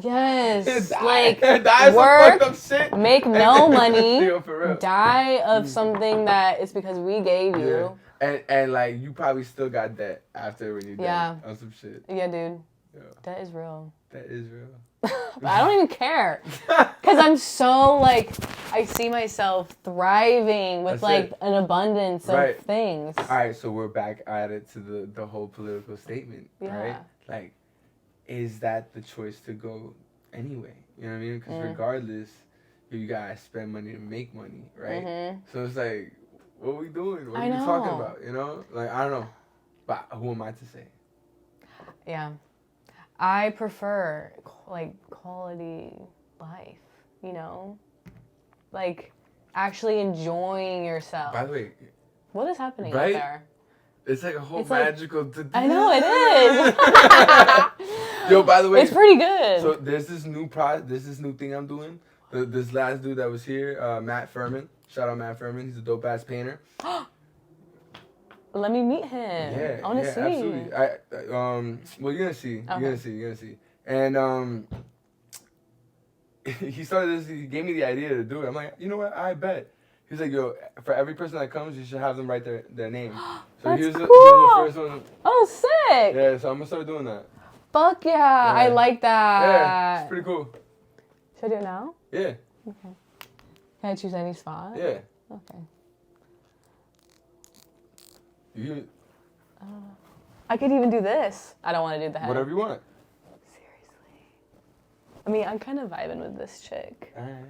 yes. Die. Like Die some work, fucked up shit. make no money, Yo, for real. die of something that is because we gave you. Yeah. And like you probably still got debt after when you Yeah. on some shit. Yeah, dude. Yeah. That is real. That is real. But I don't even care. Because I'm so, like, I see myself thriving with, That's like, it. an abundance of Right. things. All right, so we're back at it to the whole political statement, Yeah. right? Like, is that the choice to go anyway? You know what I mean? Because regardless, you gotta spend money to make money, right? So it's like, what are we doing? What are we talking know. about? You know? Like, I don't know. But who am I to say? Yeah. I prefer, like, quality life, you know? Like, actually enjoying yourself. By the way, What is happening Right? out there? it's like a whole It's like- magical... I know, it is. Yo, by the way... It's pretty good. So there's this new thing I'm doing. This last dude that was here, Matt Furman. Shout out Matt Furman. He's a dope ass painter. Let me meet him. Yeah, I want to see. absolutely. Well, you're gonna see. Okay. You're gonna see. And he started this. He gave me the idea to do it. I'm like, you know what? I bet. He's like, yo, for every person that comes, you should have them write their name. So That's here's the cool. first one. Oh, sick. Yeah, so I'm gonna start doing that. Fuck yeah. I like that. Yeah, it's pretty cool. Should I do it now? Yeah. Okay. Can I choose any spot? Yeah. Okay. You. I could even do this. I don't want to do the head. Whatever you want. Seriously. I mean, I'm kind of vibing with this chick. Alright.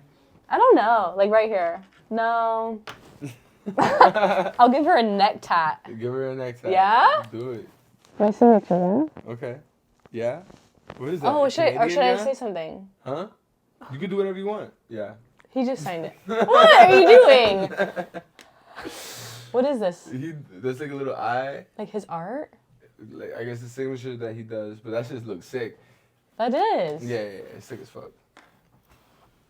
I don't know. Like right here. No. I'll give her a neck tat. Give her a neck tat. Yeah? Do it. My signature. Okay. Yeah? What is that? Oh, should I Canadian say something? Huh? You can do whatever you want. Yeah. He just signed it. What are you doing? What is this? That's like a little eye. Like his art? Like, I guess the signature that he does, but that just looks sick. That is. Yeah, it's sick as fuck.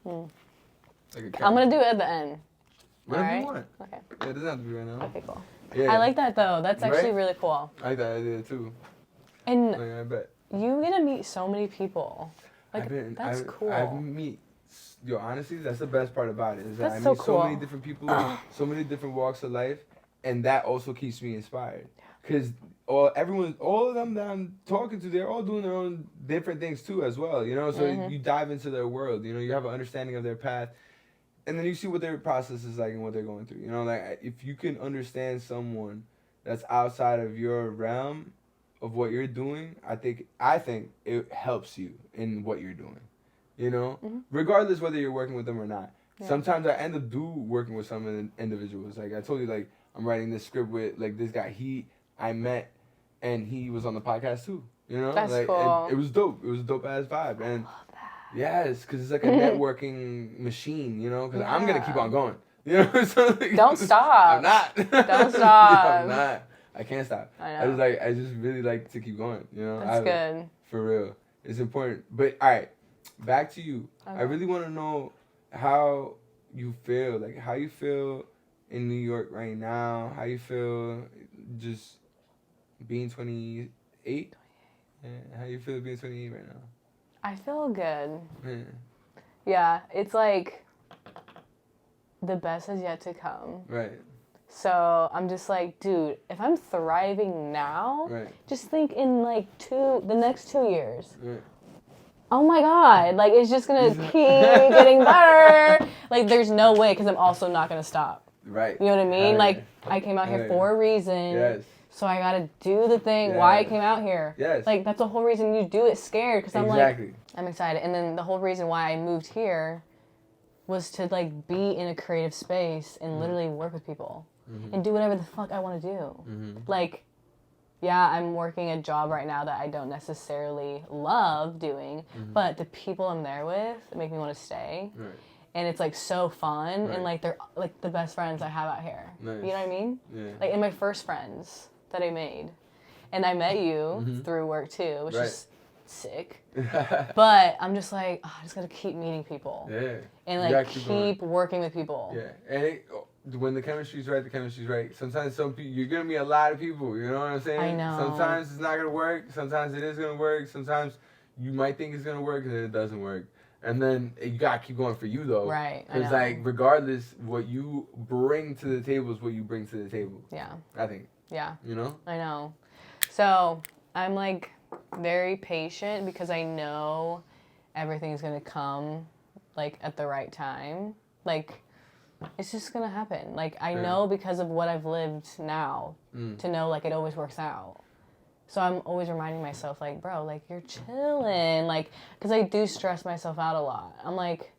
Like I'm gonna do it at the end. Whatever you want. Okay. Yeah, it doesn't have to be right now. Okay, cool. Yeah. I like that though. That's actually Right? really cool. I like that idea too. And Like, I bet. you get to meet so many people. Like that's cool. I've meet. Yo, honestly, that's the best part about it. Is that That's I meet so so cool. many different people, so many different walks of life, and that also keeps me inspired. Cause all of them that I'm talking to, they're all doing their own different things too, as well. You know, so you dive into their world. You know, you have an understanding of their path, and then you see what their process is like and what they're going through. You know, like if you can understand someone that's outside of your realm of what you're doing, I think it helps you in what you're doing. You know, regardless whether you're working with them or not. Yeah. Sometimes I end up working with some individuals. Like I told you, like I'm writing this script with like this guy. I met, and he was on the podcast too. You know, that's like cool. It was dope. It was a dope ass vibe, and yes, because it's like a networking machine. You know, because I'm gonna keep on going. You know, so like, don't stop. I'm not. Don't stop. I'm not. I can't stop. I know. I just really like to keep going. You know, that's good. For real, it's important. But all right. Back to you. Okay. I really want to know how you feel. Like, how you feel in New York right now. How you feel just being 28. Yeah, how you feel being 28 right now? I feel good. Yeah. Yeah, it's like the best is yet to come. Right. So I'm just like, dude, if I'm thriving now, just think in like the next 2 years. Right. Oh my God, like it's just gonna keep getting better. Like there's no way, because I'm also not gonna stop. Right. You know what I mean? Like I came out here for a reason. Yes. So I gotta do the thing why I came out here. Yes. Like that's the whole reason you do it scared, because I'm exactly. like, I'm excited. And then the whole reason why I moved here was to like be in a creative space and literally work with people and do whatever the fuck I want to do. Like, yeah, I'm working a job right now that I don't necessarily love doing, but the people I'm there with make me want to stay. Right. And it's like so fun, and like they're like the best friends I have out here. Nice. You know what I mean? Yeah. Like in my first friends that I made. And I met you through work too, which is sick. But I'm just like, I just gotta keep meeting people. Yeah. And like keep working with people. Yeah. And when the chemistry's right, the chemistry's right. Sometimes some people, you're gonna meet a lot of people, you know what I'm saying? I know. Sometimes it's not gonna work, sometimes it is gonna work, sometimes you might think it's gonna work and then it doesn't work. And then you gotta keep going for you though. Right. Because like regardless, what you bring to the table is what you bring to the table. Yeah. I think. Yeah. You know? I know. So I'm like very patient because I know everything's gonna come like at the right time. Like it's just gonna happen. Like I know because of what I've lived now to know like it always works out. So I'm always reminding myself like, bro, like you're chilling. Like, because I do stress myself out a lot. I'm like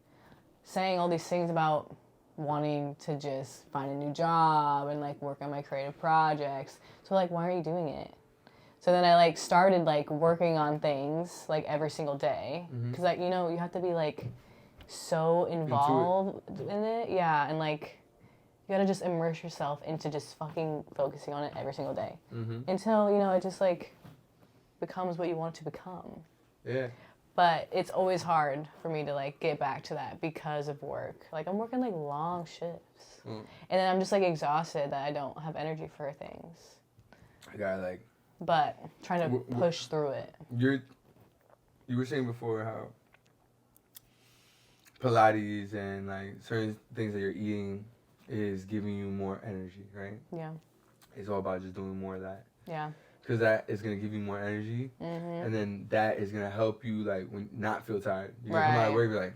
saying all these things about wanting to just find a new job and like work on my creative projects. So like, why are you doing it? So then I like started like working on things like every single day. Because like, you know, you have to be like so involved in it. Yeah. And like, you gotta just immerse yourself into just fucking focusing on it every single day. Until, you know, it just like becomes what you want it to become. Yeah. But it's always hard for me to like get back to that because of work. Like I'm working like long shifts. And then I'm just like exhausted that I don't have energy for things. I got like. But trying to push through it. You were saying before how Pilates and like certain things that you're eating is giving you more energy, right? Yeah. It's all about just doing more of that. Yeah. because that is gonna give you more energy, and then that is gonna help you like when not feel tired. You're gonna come out of work and be like,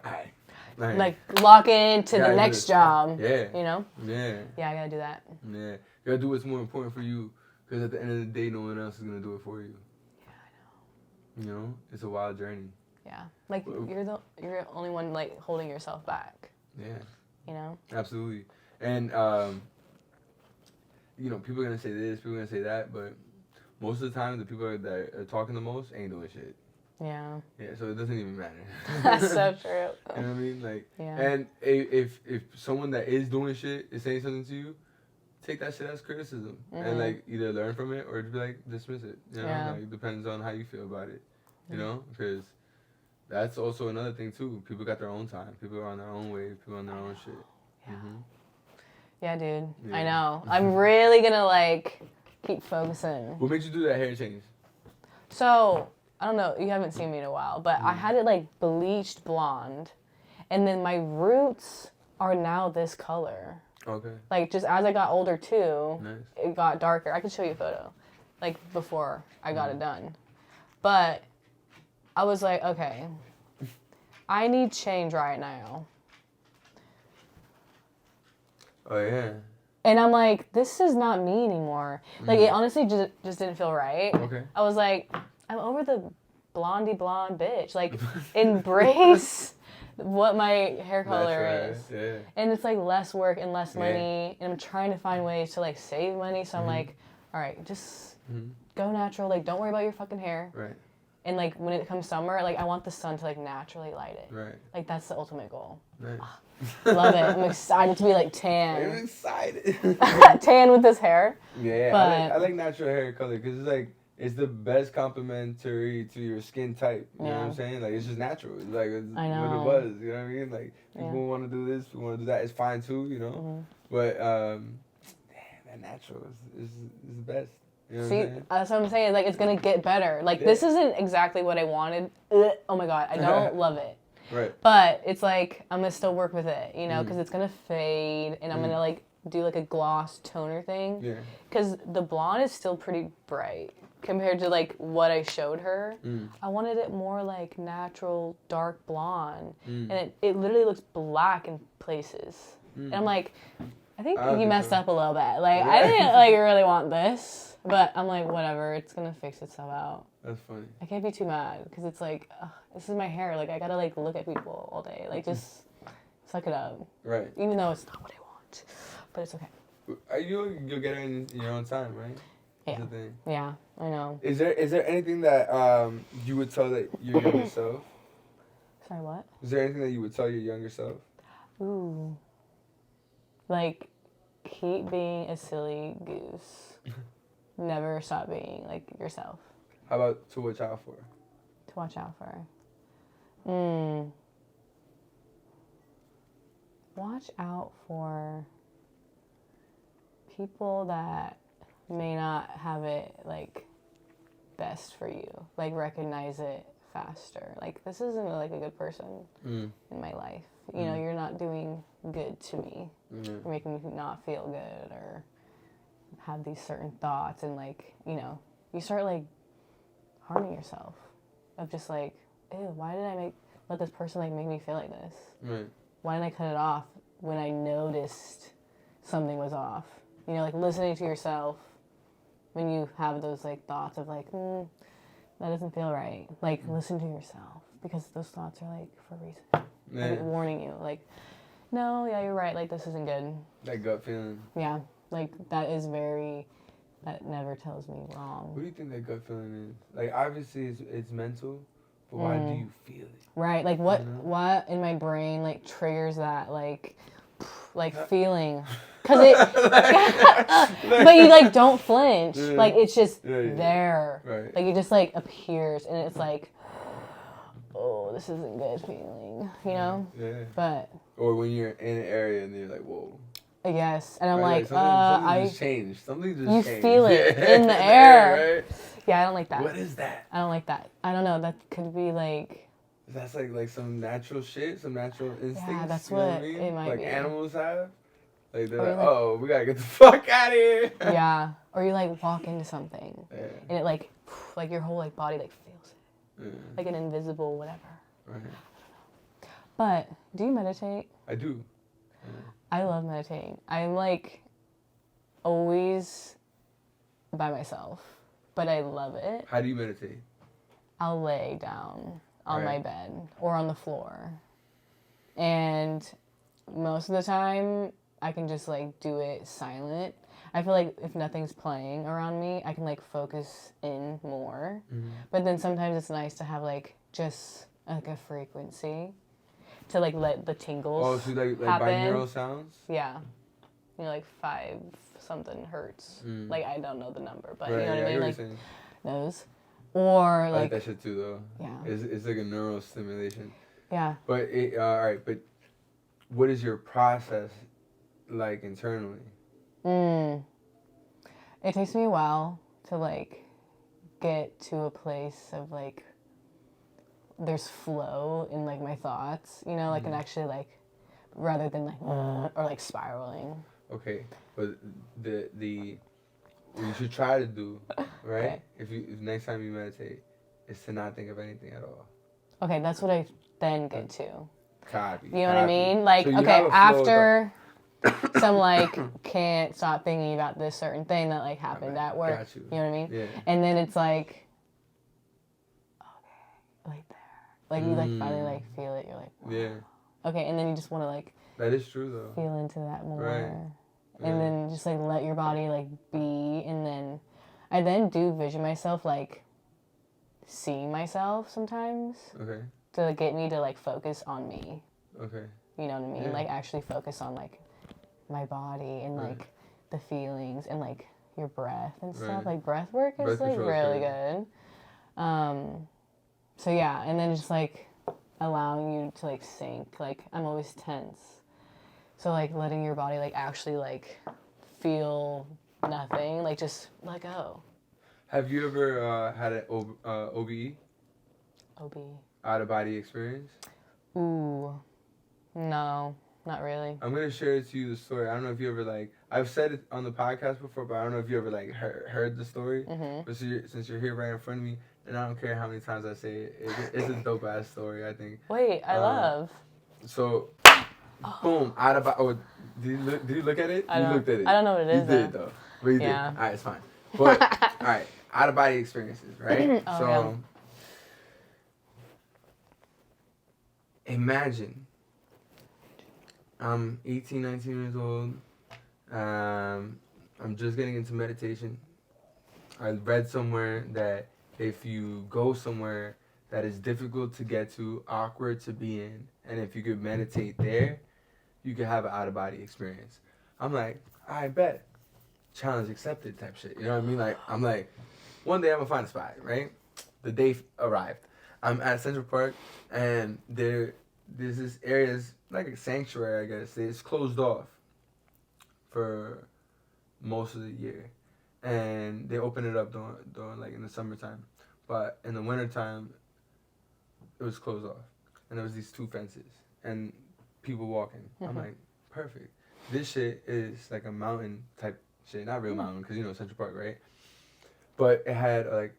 all right. Like lock into the next job. Yeah. You know? Yeah. Yeah, I gotta do that. Yeah. You gotta do what's more important for you, because at the end of the day, no one else is gonna do it for you. Yeah, I know. You know, it's a wild journey. Yeah, like you're the only one like holding yourself back. Yeah. You know. Absolutely, and you know, people are gonna say this, people are gonna say that, but most of the time, the people that are talking the most ain't doing shit. Yeah. Yeah, so it doesn't even matter. That's so true. You know what I mean? Like, yeah. And if someone that is doing shit is saying something to you, take that shit as criticism and like either learn from it or just be like dismiss it. You know, like it depends on how you feel about it. You know, because that's also another thing too. People got their own time. People are on their own wave. People on their own shit. Yeah. Mm-hmm. Yeah, dude. Yeah. I know. I'm really gonna like keep focusing. What made you do that hair change? So I don't know. You haven't seen me in a while, but I had it like bleached blonde, and then my roots are now this color. Okay. Like just as I got older too, Nice. it got darker. I can show you a photo, like before I got it done. But I was like, okay, I need change right now. Oh yeah. And I'm like, this is not me anymore. Like it honestly just didn't feel right. Okay. I was like, I'm over the blondie blonde bitch. Like embrace what my hair color is. Yeah. And it's like less work and less money. And I'm trying to find ways to like save money. So I'm like, all right, just go natural. Like don't worry about your fucking hair. Right. And like when it comes summer, like I want the sun to like naturally light it. Right. Like that's the ultimate goal. Nice. Love it. I'm excited to be like tan. I'm excited. Tan with this hair. Yeah, But I like natural hair color because it's like it's the best complementary to your skin type. You know what I'm saying? Like it's just natural. It's like it's I know. what it was. You know what I mean? Like people want to do this, people want to do that. It's fine too. You know. But damn, that natural is the best. You know See, what I'm saying? that's what I'm saying. Like, it's gonna get better. Like, this isn't exactly what I wanted. Ugh, oh my god, I don't love it. Right. But it's like I'm gonna still work with it, you know, because it's gonna fade, and I'm gonna like do like a gloss toner thing. Yeah. Because the blonde is still pretty bright compared to like what I showed her. I wanted it more like natural dark blonde, and it literally looks black in places. And I'm like, I think you messed up a little bit. Like I didn't like really want this. But I'm like, whatever, it's gonna fix itself out. That's funny. I can't be too mad, because it's like, this is my hair. Like, I gotta, like, look at people all day. Like, just suck it up. Right. Even though it's not what I want. But it's okay. You'll get it in your own time, right? Yeah. That's the thing. Yeah, I know. Is there anything that you would tell that your younger self? Sorry, what? Is there anything that you would tell your younger self? Ooh. Like, keep being a silly goose. Never stop being, like, yourself. How about to watch out for? To watch out for. Watch out for people that may not have it, like, best for you. Like, recognize it faster. Like, this isn't, like, a good person in my life. You know, you're not doing good to me. You're making me not feel good or have these certain thoughts, and like, you know, you start like harming yourself of just like, ew, why did I let this person like make me feel like this? Right. Why didn't I cut it off when I noticed something was off? You know, like listening to yourself when you have those like thoughts of like, that doesn't feel right. Like listen to yourself, because those thoughts are like for a reason. Like, warning you, like, no, yeah, you're right, like this isn't good. That gut feeling. Yeah. Like, that never tells me wrong. What do you think that gut feeling is? Like, obviously it's mental, but why do you feel it? Right, like, what in my brain, like, triggers that, like feeling? Because but you, like, don't flinch. Yeah. Like, it's just there. Right. Like, it just, like, appears, and it's like, oh, this isn't good feeling, you know? Yeah. But. Or when you're in an area and you're like, whoa. Yes, and I'm like something just changed. Something just changed. You feel it in the air. Right? Yeah, I don't like that. What is that? I don't like that. I don't know. That could be like. That's like some natural shit, some natural instincts. Yeah, that's what I mean? it might be. Like animals have. Like they're like, oh, we gotta get the fuck out of here. Yeah. Or you like walk into something and it like your whole like body like feels it. Yeah. Like an invisible whatever. Right. But do you meditate? I do. Yeah. I love meditating. I'm like always by myself, but I love it. How do you meditate? I'll lay down on my bed or on the floor. And most of the time I can just like do it silent. I feel like if nothing's playing around me, I can like focus in more. Mm-hmm. But then sometimes it's nice to have like just like a frequency to like let the tingles Oh, so like happen. binaural sounds? Yeah. You know, like 5 something hertz. Like I don't know the number, but you know what I mean? Like those. Or I like that shit too though. Yeah. It's like a neural stimulation. Yeah. But all right, but what is your process like internally? It takes me a while to like get to a place of like there's flow in like my thoughts, you know, like and actually like rather than like or like spiraling. Okay, but the what you should try to do, right? Okay. If next time you meditate, is to not think of anything at all. Okay, that's what I then get to. Copy. You know what I mean? Like, so okay, after some like can't stop thinking about this certain thing that like happened at work. Got you. You know what I mean? Yeah. And then it's like, okay, like there, like you like finally like feel it. You're like, wow. Yeah. Okay, and then you just want to like. That is true though. Feel into that more. Right. And then just like let your body like be, and then I then do vision myself like seeing myself sometimes. Okay. To like, get me to like focus on me. Okay. You know what I mean? Yeah. Like actually focus on like my body and like the feelings and like your breath and stuff. Like breath work is like really good. So yeah, and then just like allowing you to like sink. Like I'm always tense. So like letting your body like actually like feel nothing, like just let go. Have you ever had an OBE? OBE. Out of body experience? Ooh, no, not really. I'm gonna share it to you the story. I don't know if you ever like. I've said it on the podcast before, but I don't know if you ever like heard the story. Mm-hmm. But since you're here right in front of me, and I don't care how many times I say it, it's a dope ass story. I think. Wait, I love. So. Boom, out of body. Oh, did you look at it? You looked at it. I don't know what it is. You did though. But you did. All right, it's fine. But all right, out of body experiences, right? Imagine I'm 18, 19 years old. I'm just getting into meditation. I read somewhere that if you go somewhere that is difficult to get to, awkward to be in, and if you could meditate there, you could have an out-of-body experience. I'm like, I bet. Challenge accepted type shit. You know what I mean? Like, I'm like, one day I'm going to find a spot, right? The day arrived. I'm at Central Park, and there's this area, like a sanctuary, I guess. It's closed off for most of the year. And they open it up during like in the summertime. But in the wintertime, it was closed off. And there was these 2 fences and people walking. Mm-hmm. I'm like, perfect. This shit is like a mountain type shit. Not real mountain, because you know Central Park, right? But it had like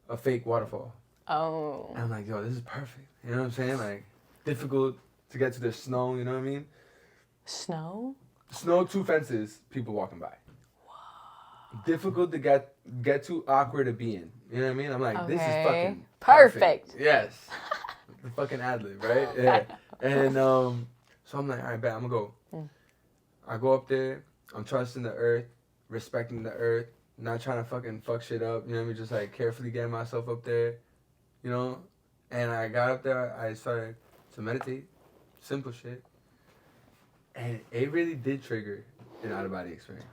a fake waterfall. Oh. And I'm like, yo, this is perfect. You know what I'm saying? Like, difficult to get to the snow, you know what I mean? Snow? Snow, 2 fences, people walking by. Wow. Difficult to get to, awkward to be in. You know what I mean? I'm like, This is fucking perfect. Yes. The fucking ad-lib, right? Yeah. And so I'm like, all right, bet, I'm gonna go. I go up there, I'm trusting the earth, respecting the earth, not trying to fucking fuck shit up, you know what I mean? Just like carefully getting myself up there, you know? And I got up there, I started to meditate, simple shit. And it really did trigger an out-of-body experience.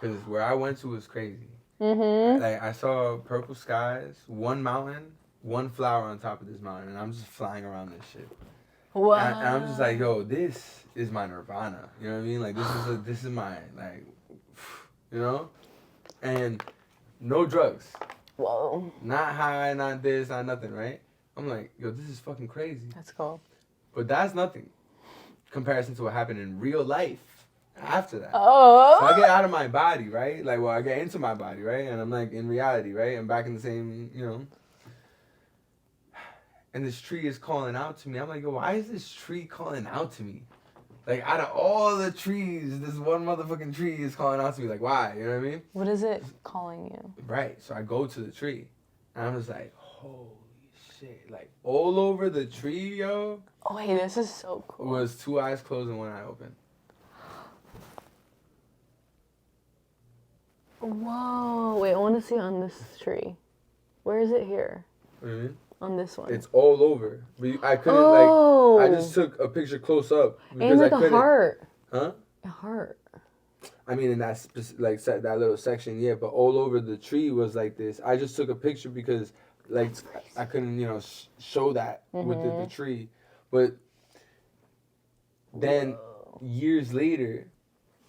Because where I went to was crazy. Mm-hmm. Like, I saw purple skies, 1 mountain, 1 flower on top of this mountain, and I'm just flying around this shit. Wow. And I'm just like, yo, this is my nirvana. You know what I mean? Like, this is my, like, you know? And no drugs. Whoa. Not high, not this, not nothing, right? I'm like, yo, this is fucking crazy. That's cool. But that's nothing. Comparison to what happened in real life. after that. Oh. So I get out of my body, right? Like, well, I get into my body, right? And I'm like in reality, right? I'm back in the same, you know. And this tree is calling out to me. I'm like, yo, why is this tree calling out to me? Like, out of all the trees, this one motherfucking tree is calling out to me. Like, why? You know what I mean? What is it calling you? Right. So I go to the tree. And I'm just like, holy shit. Like, all over the tree, yo. Oh, wait, this is so cool. Was 2 eyes closed and 1 eye open. Whoa. Wait, I want to see on this tree. Where is it here? What do you mean? On this one. It's all over. But I couldn't, I just took a picture close up. And like a heart. Huh? A heart. I mean, in that, that little section, yeah. But all over the tree was like this. I just took a picture because, like, I couldn't, you know, show that with the tree. But then, years later,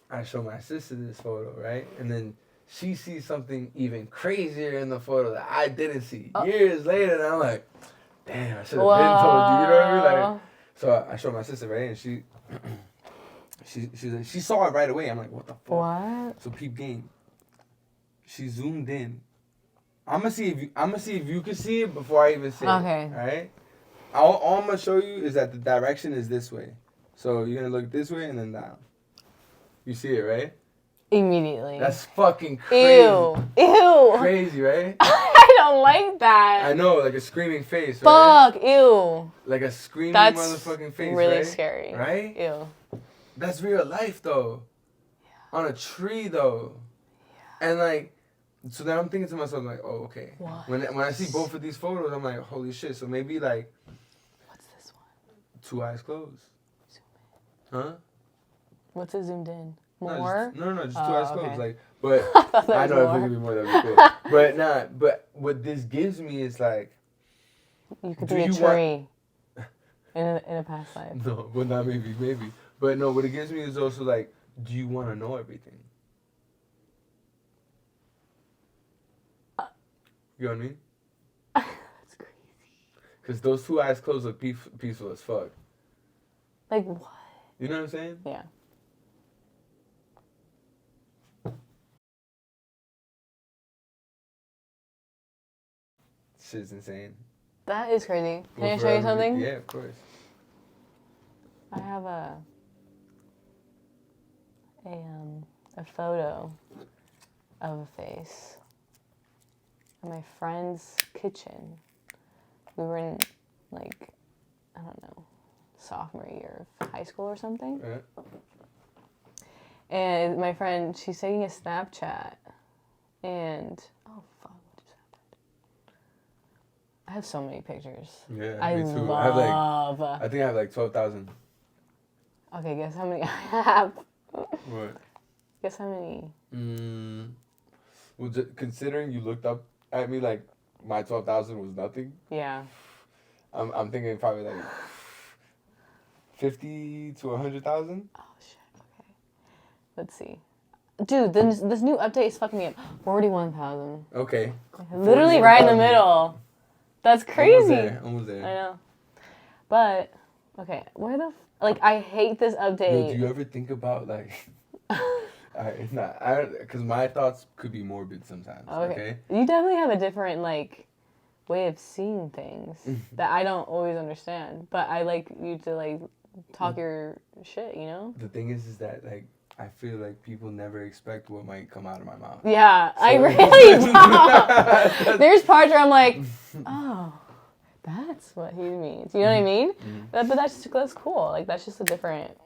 I show my sister this photo, right? And then she sees something even crazier in the photo that I didn't see. Years later, and I'm like, damn, I should have been told you. You know what I mean? Like, so I showed my sister, right? And she saw it right away. I'm like, what the fuck? What? So peep game. She zoomed in. I'm gonna see if you can see it before I even say it. Okay. All right. All I'm gonna show you is that the direction is this way. So you're gonna look this way and then down. You see it, right? Immediately. That's fucking crazy. Ew. Crazy, right? I don't like that. I know, like a screaming face, right? Fuck, ew. Like a screaming That's motherfucking face, really right? scary. Right? Ew. That's real life, though. Yeah. On a tree, though. Yeah. And, like, so then I'm thinking to myself, like, oh, okay. What? When I see both of these photos, I'm like, holy shit. So maybe, like... What's this one? 2 eyes closed. Zoom in. Huh? What's it zoomed in? More? No, just 2 eyes okay. closed. Like, but I know if it could be more, that'd be cool. But what this gives me is, like... You could be a tree in a past life. No, well, not maybe. But no, what it gives me is also, like, do you want to know everything? You know what I mean? That's crazy. Because those 2 eyes closed look peaceful as fuck. Like what? You know what I'm saying? Yeah. Shit's insane. That is crazy. Can I show you something? Yeah, of course. I have a photo of a face in my friend's kitchen. We were in, like, I don't know, sophomore year of high school or something. Yeah. And my friend, she's taking a Snapchat, and oh fuck, what just happened? I have so many pictures. Yeah, me too. Love. I think I have like 12,000. Okay, guess how many I have? What? Guess how many? Well, considering you looked up at me like my 12,000 was nothing. Yeah. I'm thinking probably like 50 to 100,000. Oh shit. Okay. Let's see. Dude, this new update is fucking me up. 41,000. Okay. Literally right in the middle. That's crazy. Almost there. I know. But okay, where the like I hate this update. Yo, do you ever think about like? It's not. Because my thoughts could be morbid sometimes. Okay. You definitely have a different like way of seeing things that I don't always understand. But I like you to like talk your shit. You know. The thing is that like I feel like people never expect what might come out of my mouth. Yeah, so, I really don't. There's parts where I'm like, oh, that's what he means. You know what I mean? But that's cool. Like that's just a different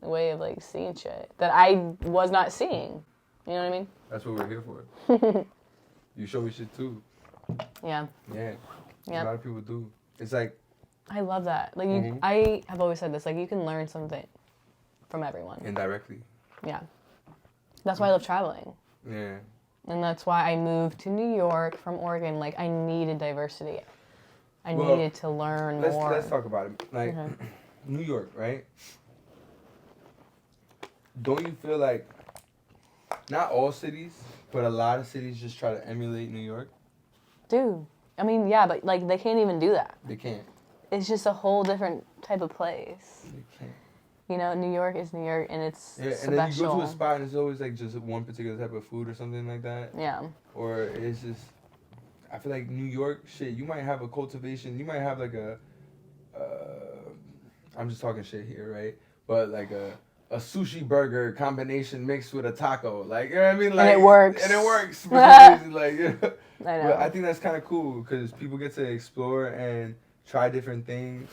way of like seeing shit that I was not seeing. You know what I mean? That's what we're here for. You show me shit too. Yeah. Yeah. Yeah. A lot of people do. It's like I love that. Like you, I have always said this. Like you can learn something from everyone. Indirectly. Yeah. That's why I love traveling. Yeah. And that's why I moved to New York from Oregon. Like I needed diversity. I needed to learn more. Let's talk about it. Like New York, right? Don't you feel like not all cities, but a lot of cities just try to emulate New York? Dude, I mean, yeah, but like they can't even do that. They can't. It's just a whole different type of place. They can't. You know, New York is New York, and it's special. And then you go to a spot and it's always like just one particular type of food or something like that. Yeah. Or it's just, I feel like New York, shit, you might have a cultivation, you might have like a, I'm just talking shit here, right? But like a sushi burger combination mixed with a taco, like, you know what I mean? Like, and it works. And it works. For some reason, like, I know. But I think that's kind of cool because people get to explore and try different things.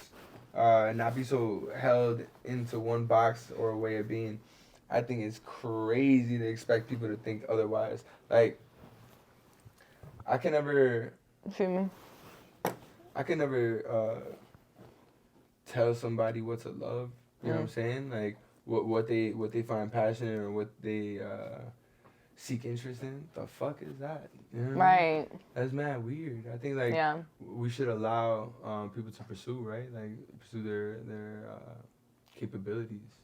And not be so held into one box or a way of being. I think it's crazy to expect people to think otherwise. Like, I can never tell somebody what to love. You know what I'm saying? Like what they find passionate or what they seek interest in. The fuck is that? You know what I mean? That's mad weird. I think like we should allow people to pursue, right? Like pursue their capabilities.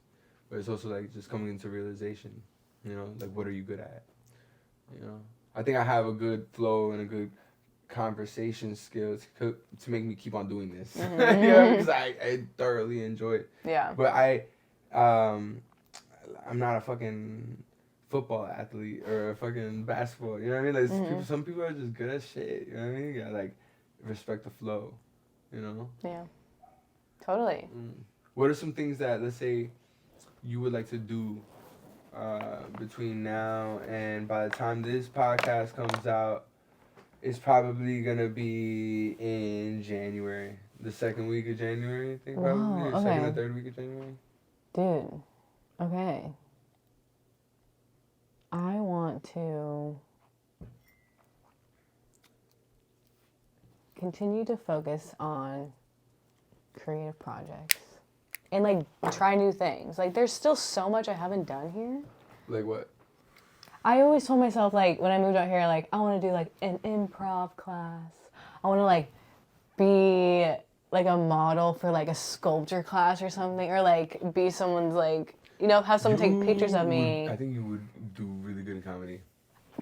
But it's also like just coming into realization, you know, like what are you good at? You know, I think I have a good flow and a good conversation skills to make me keep on doing this. You know, because I thoroughly enjoy it. Yeah. But I'm not a fucking football athlete or a fucking basketball, you know what I mean? Like some people are just good at shit, you know what I mean? You gotta like respect the flow, you know? Yeah. Totally. What are some things that, let's say, you would like to do between now and by the time this podcast comes out? It's probably gonna be in January, the second week of January, I think, probably, or second or third week of January. Dude, okay. I want to continue to focus on creative projects and like try new things. Like there's still so much I haven't done here. Like what? I always told myself like when I moved out here, like I want to do like an improv class. I want to like be like a model for like a sculpture class or something, or like be someone's like, you know, have someone take pictures of me. I think you would do really good in comedy.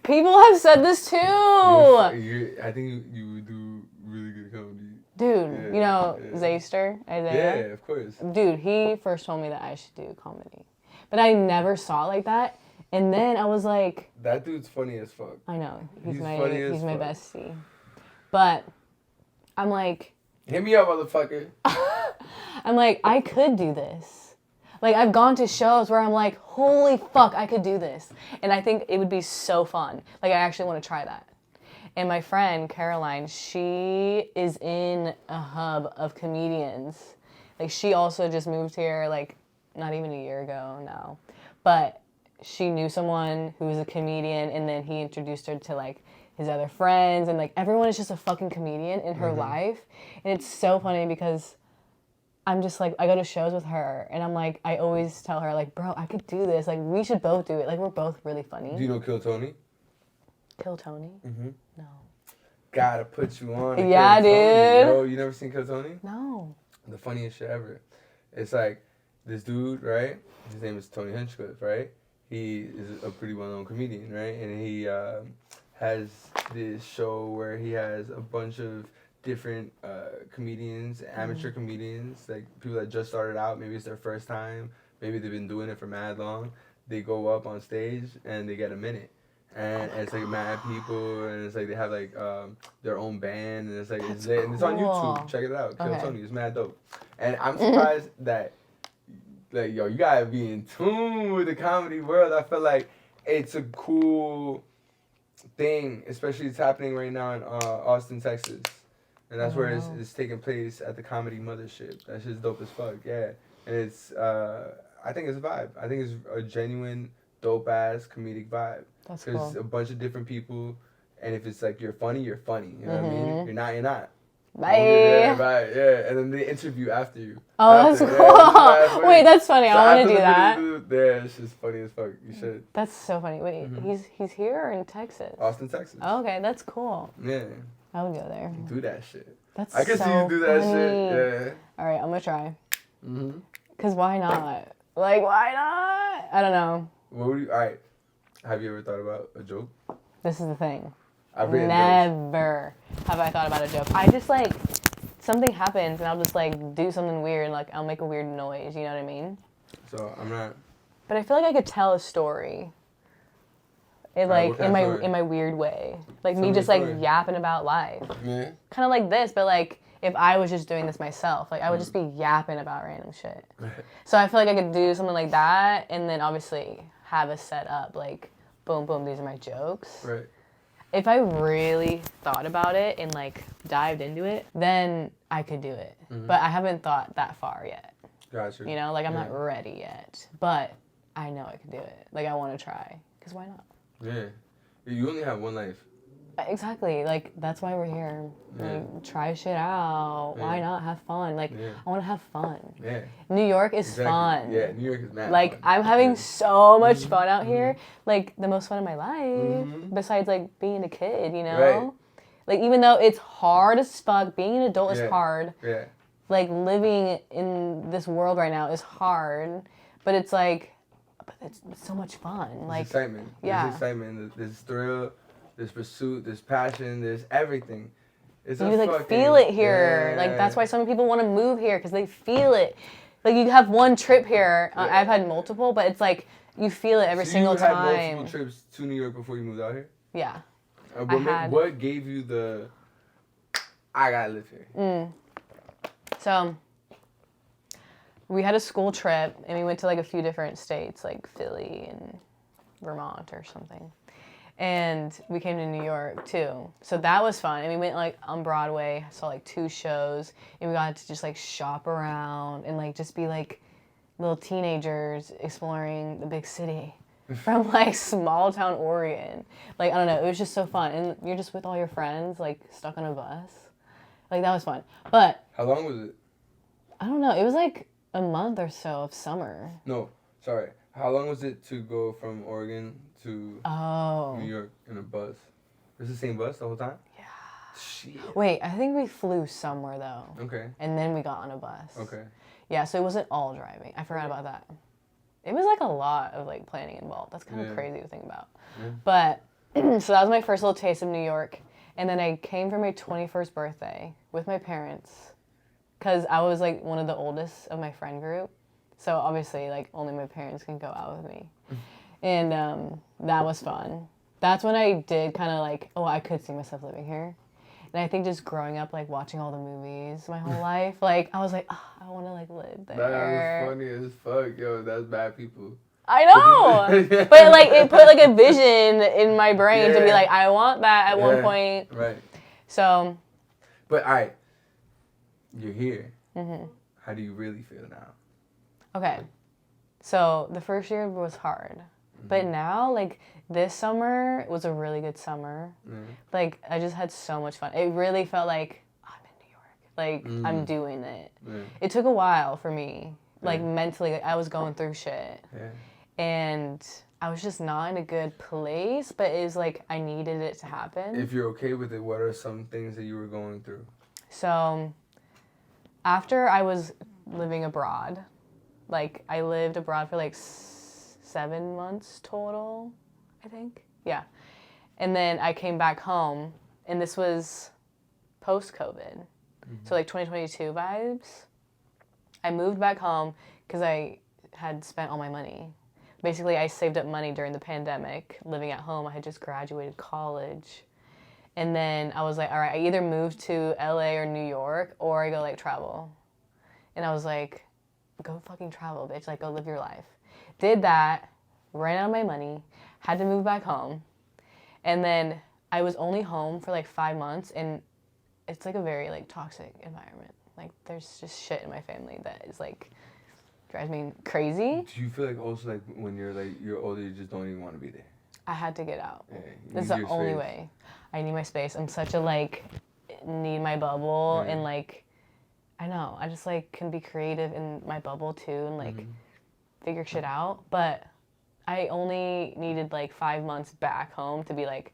People have said this too. I think you would do really good in comedy. Dude, you know Zaster, Isaiah? Yeah, of course. Dude, he first told me that I should do comedy. But I never saw it like that. And then I was like... That dude's funny as fuck. I know. He's my bestie. But I'm like... Hit me up, motherfucker. I'm like, I could do this. Like, I've gone to shows where I'm like, holy fuck, I could do this. And I think it would be so fun. Like, I actually want to try that. And my friend, Caroline, she is in a hub of comedians. Like, she also just moved here, like, not even a year ago now. But she knew someone who was a comedian, and then he introduced her to, like, his other friends. And, like, everyone is just a fucking comedian in her life. And it's so funny because I'm just, like, I go to shows with her, and I'm, like, I always tell her, like, bro, I could do this. Like, we should both do it. Like, we're both really funny. Do you know Kill Tony? Kill Tony? Mm-hmm. No. Gotta put you on. Yeah, Kill dude. Tony. You never seen Kill Tony? No. The funniest shit ever. It's like this dude, right? His name is Tony Hinchcliffe, right? He is a pretty well-known comedian, right? And he has this show where he has a bunch of different comedians, amateur comedians, like people that just started out. Maybe it's their first time. Maybe they've been doing it for mad long. They go up on stage and they get a minute. And it's like mad people, and it's like they have like their own band, and it's like it's on YouTube. Check it out, Kill Tony. It's mad dope. And I'm surprised that like yo, you gotta be in tune with the comedy world. I feel like it's a cool thing, especially it's happening right now in Austin, Texas, and that's where it's taking place at the Comedy Mothership. That shit's dope as fuck, yeah. And it's I think it's a vibe. I think it's a genuine dope ass comedic vibe. That's cool. There's a bunch of different people, and if it's like you're funny, you're funny. You know what I mean? You're not, you're not. Bye. Yeah, bye. Yeah, and then they interview after you. Oh, that's cool. Wait, that's funny. So I want to do that. Yeah, it's just funny as fuck. You should. That's so funny. Wait, he's here or in Texas? Austin, Texas. Oh, okay, that's cool. Yeah. I would go there. Do that shit. That's I can see you do that shit. Yeah. All right, I'm gonna try. Cause why not? Like, why not? I don't know. What would you? All right. Have you ever thought about a joke? This is the thing. Never have I thought about a joke. I just like something happens and I'll just like do something weird and like I'll make a weird noise. You know what I mean? So I'm not. But I feel like I could tell a story. In like in my weird way. Like me just like yapping about life. Yeah. Kind of like this, but like if I was just doing this myself, like I would just be yapping about random shit. So I feel like I could do something like that and then obviously have a set up like boom boom, these are my jokes. Right. If I really thought about it and like dived into it, then I could do it. But I haven't thought that far yet. Gotcha. You know, like I'm not ready yet. But I know I can do it. Like I want to try. Because why not? Yeah. You only have one life. Exactly. Like that's why we're here. Like try shit out. Why not have fun? Like I want to have fun. Yeah. New York is fun. Yeah, New York is mad like fun. I'm having so much fun out here. Like the most fun of my life. Besides like being a kid, you know? Right. Like even though it's hard as fuck, being an adult is hard. Yeah. Like living in this world right now is hard. But it's like it's so much fun. There's like excitement. Yeah. There's excitement. There's thrill. There's pursuit. There's passion. There's everything. It's you like feel it here. Like that's why some people want to move here because they feel it. Like you have one trip here. I've had multiple, but it's like you feel it every single time. You had multiple trips to New York before you moved out here? Yeah. What gave you the I gotta live here? So we had a school trip and we went to like a few different states, like Philly and Vermont or something. And we came to New York too. So that was fun. And we went like on Broadway, saw like 2 shows, and we got to just like shop around and like just be like little teenagers exploring the big city from like small town Oregon. Like, I don't know, it was just so fun. And you're just with all your friends, like stuck on a bus. Like that was fun. But how long was it? I don't know. It was like a month or so of summer. No, sorry. How long was it to go from Oregon to New York in a bus? Was it the same bus the whole time? Yeah. Shit. Wait, I think we flew somewhere though. Okay. And then we got on a bus. Okay. Yeah, so it wasn't all driving. I forgot about that. It was like a lot of like planning involved. That's kind of crazy to think about. Yeah. But so that was my first little taste of New York. And then I came for my 21st birthday with my parents because I was like one of the oldest of my friend group. So obviously like only my parents can go out with me. And that was fun. That's when I did kind of like, oh, I could see myself living here. And I think just growing up, like watching all the movies my whole life, like I was like, oh, I want to like live there. That was funny as fuck, yo. That's bad people. I know, but like it put like a vision in my brain to be like, I want that at one point. Right. So. But all right, you're here. How do you really feel now? Okay, so the first year was hard, but now like this summer was a really good summer. Like I just had so much fun. It really felt like I'm in New York. Like I'm doing it. It took a while for me, like mentally. Like, I was going through shit, and I was just not in a good place. But it was like I needed it to happen. If you're okay with it, what are some things that you were going through? So after I was living abroad. Like, I lived abroad for, like, 7 months total, I think. Yeah. And then I came back home, and this was post-COVID. So, like, 2022 vibes. I moved back home because I had spent all my money. Basically, I saved up money during the pandemic, living at home. I had just graduated college. And then I was like, all right, I either move to LA or New York, or I go, like, travel. And I was like, go fucking travel, bitch. Like, go live your life. Did that, ran out of my money, had to move back home. And then I was only home for like 5 months, and it's like a very like toxic environment. Like, there's just shit in my family that is like drives me crazy. Do you feel like also like when you're older, you just don't even want to be there? I had to get out. Yeah, this is the only way. I need my space. I'm such a like need my bubble and like I know, I just, like, can be creative in my bubble, too, and, like, figure shit out. But I only needed, like, 5 months back home to be like,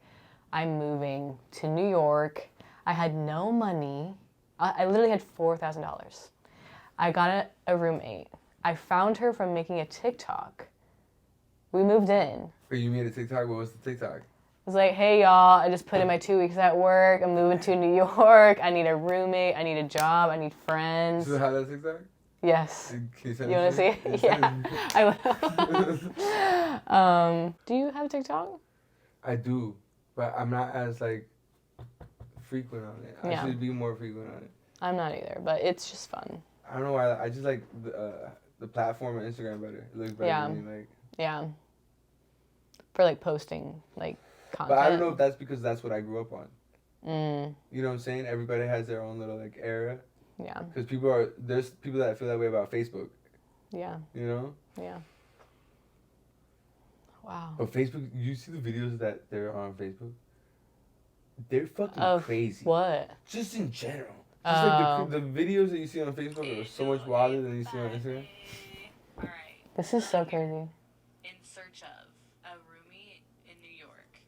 I'm moving to New York. I had no money. I literally had $4,000. I got a roommate. I found her from making a TikTok. We moved in. Wait, you made a TikTok? What was the TikTok? I was like, hey, y'all, I just put in my 2 weeks at work. I'm moving to New York. I need a roommate. I need a job. I need friends. So how that TikTok? Yes. Can you send You want to see it? it? Yeah, I will. Do you have TikTok? I do, but I'm not as like frequent on it. I should be more frequent on it. I'm not either, but it's just fun. I don't know why. I just like the platform on Instagram better. It looks better to me. Like. Yeah. For like posting like content. But I don't know if that's because that's what I grew up on. You know what I'm saying? Everybody has their own little like era. Yeah. Because there's people that feel that way about Facebook. Yeah. You know? Yeah. Wow. But Facebook, you see the videos that they're on Facebook? They're fucking crazy. What? Just in general. Just like the videos that you see on Facebook are so much wilder than you see on Instagram. All right. This is so crazy. In search of a roomie in New York.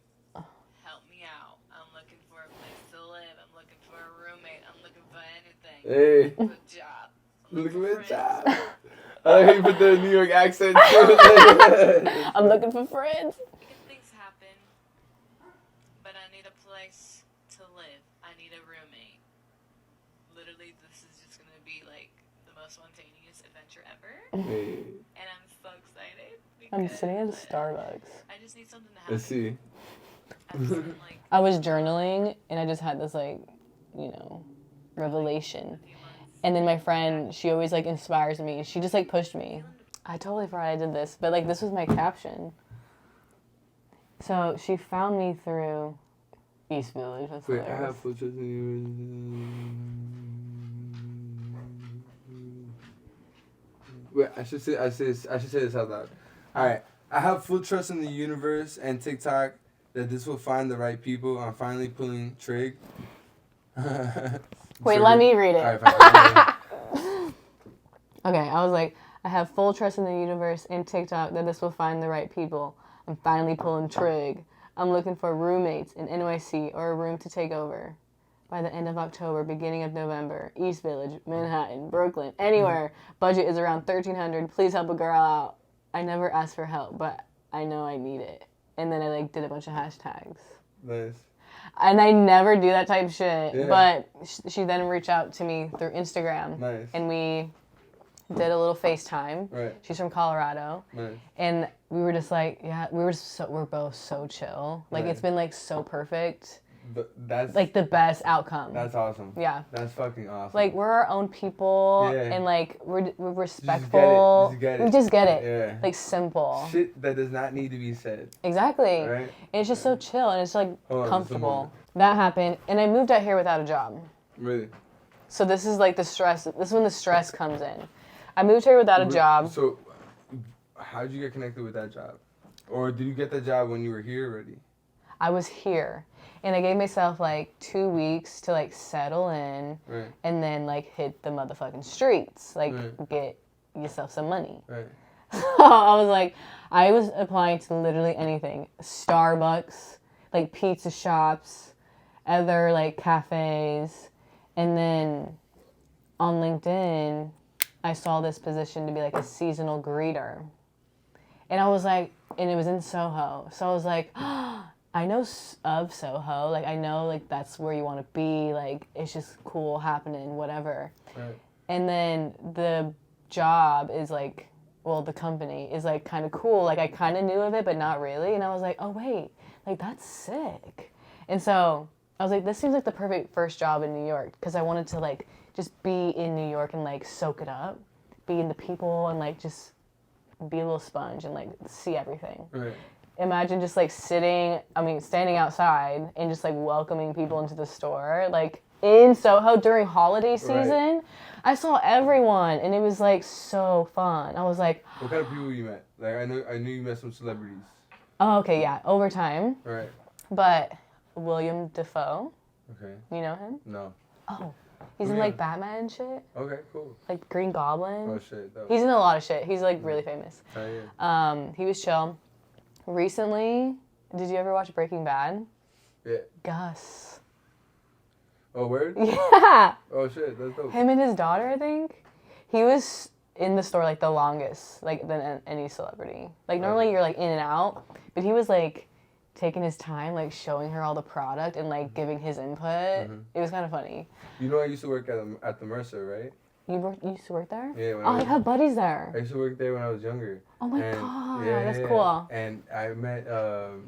Help me out. I'm looking for a place to live. I'm looking for a roommate. I'm looking for anything. Hey. Good job. Looking for a job. I like how you put the New York accent too. I'm looking for friends. Things happen, but I need a place to live. I need a roommate. Literally, this is just gonna be like the most spontaneous adventure ever, Hey. and I'm so excited. I'm sitting at Starbucks. I just need something to happen. Let's see. I was journaling and I just had this like, revelation. And then my friend, she always like inspires me. She just like pushed me. I totally forgot I did this, but like this was my caption. So she found me through East Village. That's Wait, I hilarious. have full trust in you. Wait, I should say this out loud. All right, I have full trust in the universe and TikTok that this will find the right people. I'm finally pulling trig. Wait, let me read it. All right, fine. Okay, I was like, I have full trust in the universe and TikTok that this will find the right people. I'm finally pulling trig. I'm looking for roommates in NYC or a room to take over. By the end of October, beginning of November, East Village, Manhattan, Brooklyn, anywhere. Budget is around $1,300. Please help a girl out. I never asked for help, but I know I need it. And then I like did a bunch of hashtags. Nice. And I never do that type of shit. Yeah. But she then reached out to me through Instagram. Nice. And we did a little FaceTime. Right. She's from Colorado. Nice. And we were just like, yeah, we're both so chill. Like Right. it's been like so perfect. But that's Like the best outcome. That's awesome. Yeah. That's fucking awesome. Like we're our own people Yeah. and like we're respectful. Just get it. We just get it. Yeah. Like simple. Shit that does not need to be said. Exactly. Right? And it's just so chill and it's like Hold on, comfortable. That happened and I moved out here without a job. Really? So this is like the stress. This is when the stress comes in. I moved here without a job. So, how did you get connected with that job? Or did you get that job when you were here already? I was here. And I gave myself like 2 weeks to like settle in Right. and then like hit the motherfucking streets. Like Right. get yourself some money. Right. So I was like, I was applying to literally anything. Starbucks, like pizza shops, other like cafes. And then on LinkedIn, I saw this position to be like a seasonal greeter. And I was like, and it was in Soho. So I was like, I know of Soho. Like, I know, like, that's where you want to be. Like, it's just cool happening, whatever. Right. And then the job is like, well, the company is like kind of cool. Like, I kind of knew of it, but not really. And I was like, oh, wait, like, that's sick. And so I was like, this seems like the perfect first job in New York because I wanted to, like, just be in New York and, like, soak it up, be in the people and, like, just be a little sponge and, like, see everything. Right. Imagine just, like, standing outside and just, like, welcoming people into the store. Like, in Soho during holiday season, Right. I saw everyone, and it was, like, so fun. I was like... What kind of people you met? Like, I knew you met some celebrities. Oh, okay, yeah, over time. Right. But William Dafoe, Okay. you know him? No. Oh, he's in, Yeah. like, Batman and shit. Okay, cool. Like, Green Goblin. Oh, shit. That was, He's in a lot of shit. He's, like, really famous. oh, yeah. He was chill. Recently, did you ever watch Breaking Bad? Yeah. Gus. Oh, word? Yeah! Oh, shit. That's dope. Him and his daughter, I think. He was in the store, like, the longest, like, than any celebrity. Like, normally you're, like, in and out. But he was, like, taking his time, like, showing her all the product and, like, giving his input. It was kind of funny. You know I used to work at the Mercer, right? You used to work there? Yeah. Oh, I have buddies there. I used to work there when I was younger. Oh my god, yeah, that's cool. And I met. Do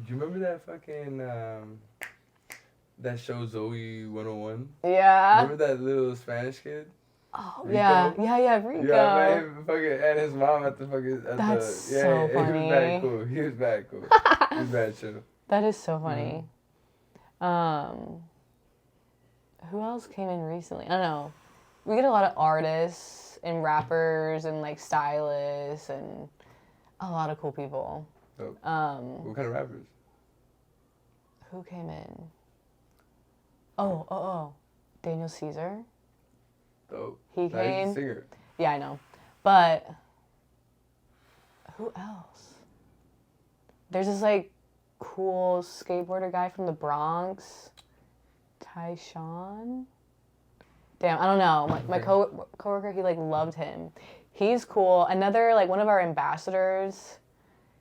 you remember that fucking that show Zoe 101? Yeah. Remember that little Spanish kid? Oh Rico? yeah, Rico. Yeah, I met him fucking and his mom at the fucking. That's so funny. He was bad cool. He was bad cool. He was bad chill. That is so funny. Who else came in recently? I don't know. We get a lot of artists and rappers and like stylists and a lot of cool people. Dope. What kind of rappers? Who came in? Oh. Daniel Caesar. Dope. He Nah, came. he's a singer. Yeah, I know. But who else? There's this like cool skateboarder guy from the Bronx. Tyshawn? Damn, I don't know. My coworker, he like loved him. He's cool. Another like one of our ambassadors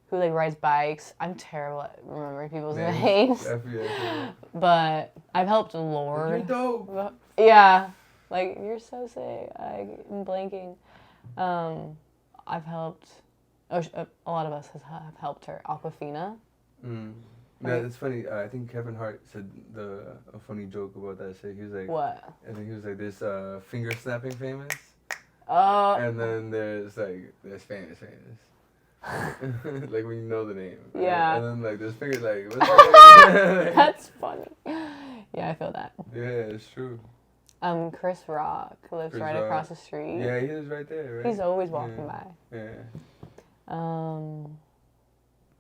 who like rides bikes. I'm terrible at remembering people's names. Yeah. But I've helped Lord. You're dope. Yeah. Like, you're so sick. I'm blanking. I've helped. A lot of us have helped her. Aquafina. Yeah, it's funny. I think Kevin Hart said a funny joke about that shit. He was like, What? I think he was like, there's finger snapping famous. Oh. And then there's famous. Like when you know the name. Right? Yeah. And then like there's fingers like, what's that name? That's funny. Yeah, I feel that. Yeah, it's true. Chris Rock lives right across the street. Yeah, he lives right there, right? He's always walking by. Yeah.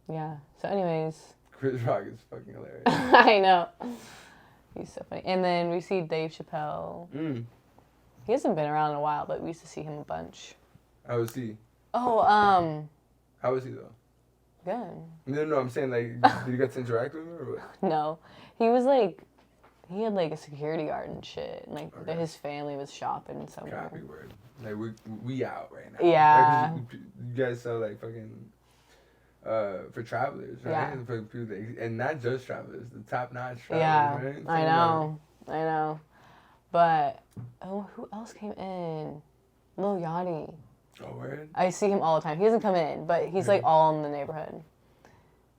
Yeah. So anyways. Chris Rock is fucking hilarious. I know. He's so funny. And then we see Dave Chappelle. He hasn't been around in a while, but we used to see him a bunch. How was he? Oh, How was he though? good. No, I'm saying like, did you get to interact with him or what? No. He was like, he had like a security guard and shit. And, like his family was shopping somewhere. Copy word. Like we out right now. Yeah. Like, you guys sell like fucking for travelers, right? Yeah. For people and not just travelers, the top notch travelers, Yeah. right? I know. But who else came in? Lil Yachty. Oh, word? I see him all the time. He doesn't come in, but he's like all in the neighborhood.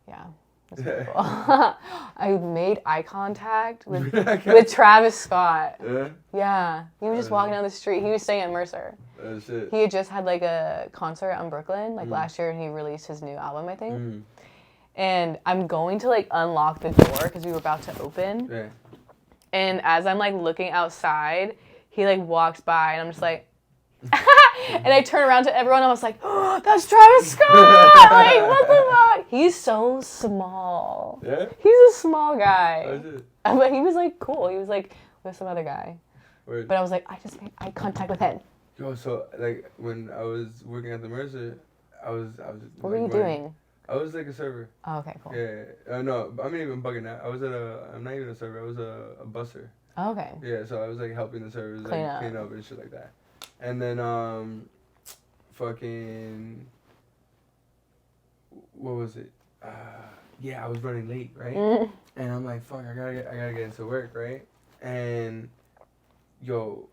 Yeah. That's pretty cool. I made eye contact with Travis Scott. Yeah? Yeah. He was just walking down the street. He was staying at Mercer. Oh, shit. He had just had like a concert on Brooklyn, like last year, and he released his new album, I think. And I'm going to like unlock the door because we were about to open. Yeah. And as I'm like looking outside, he like walks by, and I'm just like, and I turn around to everyone, and I was like, oh, that's Travis Scott! Like, what the fuck? He's so small. Yeah? He's a small guy. Oh, shit. But he was like cool. He was like with some other guy. Word. But I was like, I just made eye contact with him. Yo, so like when I was working at the Mercer, I was. What were you doing? I was like a server. Oh, okay, cool. Yeah. No, I'm not even bugging that. I'm not even a server. I was a busser. Oh, okay. Yeah, so I was like helping the servers Clean clean up and shit like that. And then fucking what was it? Yeah, I was running late, right? And I'm like, fuck, I gotta get into work, right? And yo,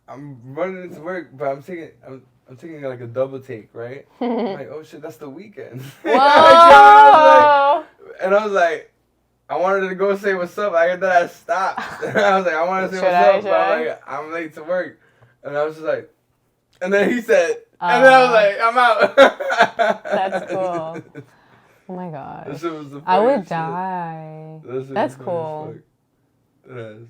I'm running into work, but I'm taking like a double take, right? I'm like, oh shit, that's the weekend. Whoa! And I was like, I wanted to go say what's up. I stopped. I was like, I want to say what's up, but I'm like, I'm late to work. And I was just like, and then he said, and then I was like, I'm out. That's cool. Oh my god. That shit was the I would shit. die. That shit That's was cool. funny as fuck. It is.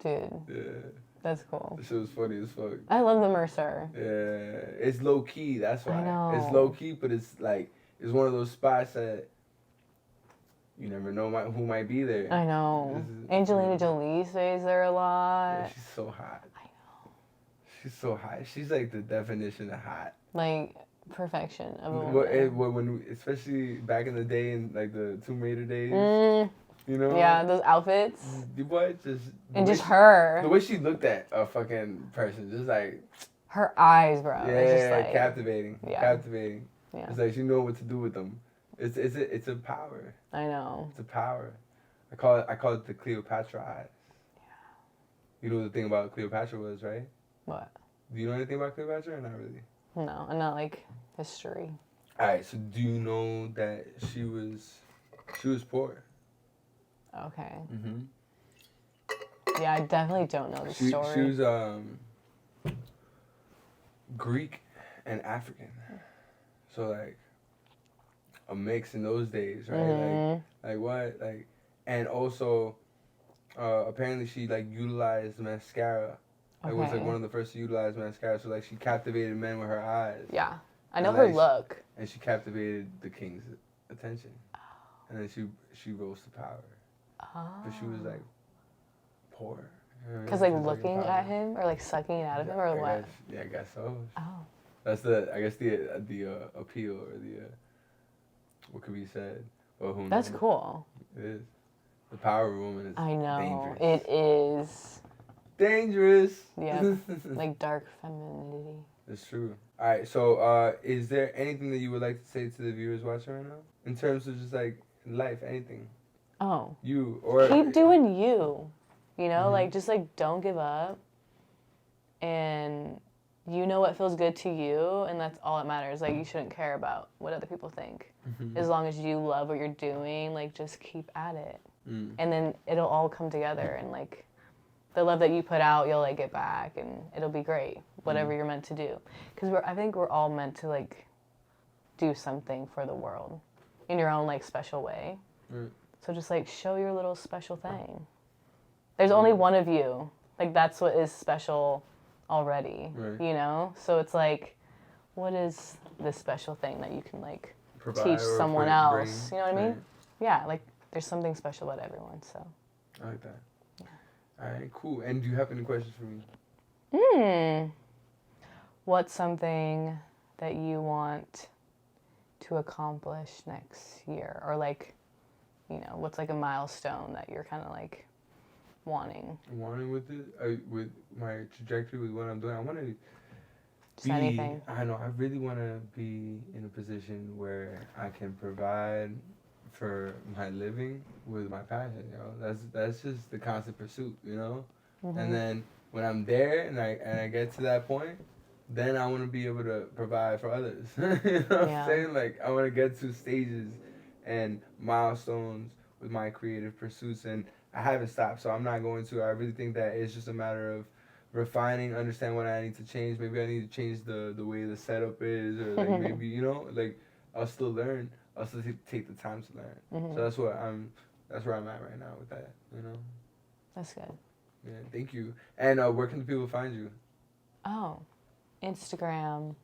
Dude, Yeah. that's cool. That shit was funny as fuck. I love the Mercer. Yeah. It's low key, that's why. I know. It's low key, but it's like, it's one of those spots that you never know who might be there. I know. Angelina Jolie stays there a lot. Yeah, she's so hot. I know. She's so hot. She's like the definition of hot. Like, perfection of a woman. Especially back in the day, in like the Tomb Raider days. You know? Yeah, those outfits. What? And just her. The way she looked at a fucking person, just like. Her eyes, bro. Yeah, it's just like, captivating. Yeah. Captivating. Yeah. It's like she know what to do with them. It's a power. I know. It's a power. I call it the Cleopatra eyes. You know what the thing about Cleopatra was, right? What? Do you know anything about Cleopatra or not really? No, and not like history. All right, so do you know that she was poor? Okay. Mm-hmm. Yeah, I definitely don't know the story. She was Greek and African, so like a mix in those days, right? Mm-hmm. Like what? Like, and also apparently she like utilized mascara. Like was like one of the first to utilize mascara. So like she captivated men with her eyes. Yeah, I know her look. And she captivated the king's attention, and then she rose to power. Oh. But she was like poor. Because like looking at him or like sucking it out of him or what? I guess so. Oh. That's I guess the appeal or the what could be said. Well, who That's knows? cool. It is. The power of a woman is I know. dangerous. It is. Dangerous. Yeah. Like dark femininity. It's true. All right. So, is there anything that you would like to say to the viewers watching right now, in terms of just like life, anything? Oh. You or keep doing you. You know, Mm-hmm. like just like don't give up. And you know what feels good to you, and that's all that matters. Like you shouldn't care about what other people think. Mm-hmm. As long as you love what you're doing, like just keep at it. Mm. And then it'll all come together, and like the love that you put out, you'll like get back, and it'll be great. Whatever you're meant to do, because I think we're all meant to like do something for the world in your own like special way. Mm. So just like show your little special thing. There's only one of you. Like that's what is special already. Right. You know? So it's like, what is this special thing that you can like Provide teach or someone else? bring, You know what I mean? right. Yeah, like there's something special about everyone. So. I like that. Yeah. All right, cool. And do you have any questions for me? What's something that you want to accomplish next year? Or like, you know, what's like a milestone that you're kind of like wanting? Wanting with it, with my trajectory, with what I'm doing, I want to Just anything. I know, I really want to be in a position where I can provide for my living with my passion, you know. That's just the constant pursuit, you know. Mm-hmm. And then when I'm there and I get to that point, then I want to be able to provide for others. You know what I'm saying? Like I want to get to stages and milestones with my creative pursuits, and I haven't stopped, so I'm not going to. I really think that it's just a matter of refining, understand what I need to change. Maybe I need to change the way the setup is, or like maybe, you know, like I'll still learn. I'll still take the time to learn. Mm-hmm. So that's where I'm at right now with that, you know. That's good. Yeah, thank you. And where can the people find you? Oh, Instagram.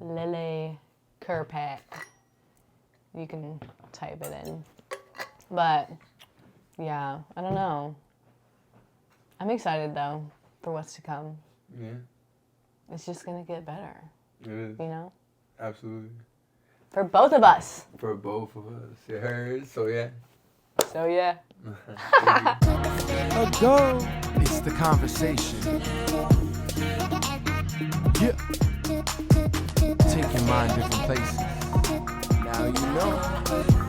Lily Kerpat. You can type it in. But yeah, I don't know. I'm excited though for what's to come. Yeah. It's just gonna get better. It is. You know? Absolutely. For both of us. For both of us. You heard? So yeah. So yeah. A go. It's the conversation. Yeah. Take your mind different places. Now you know.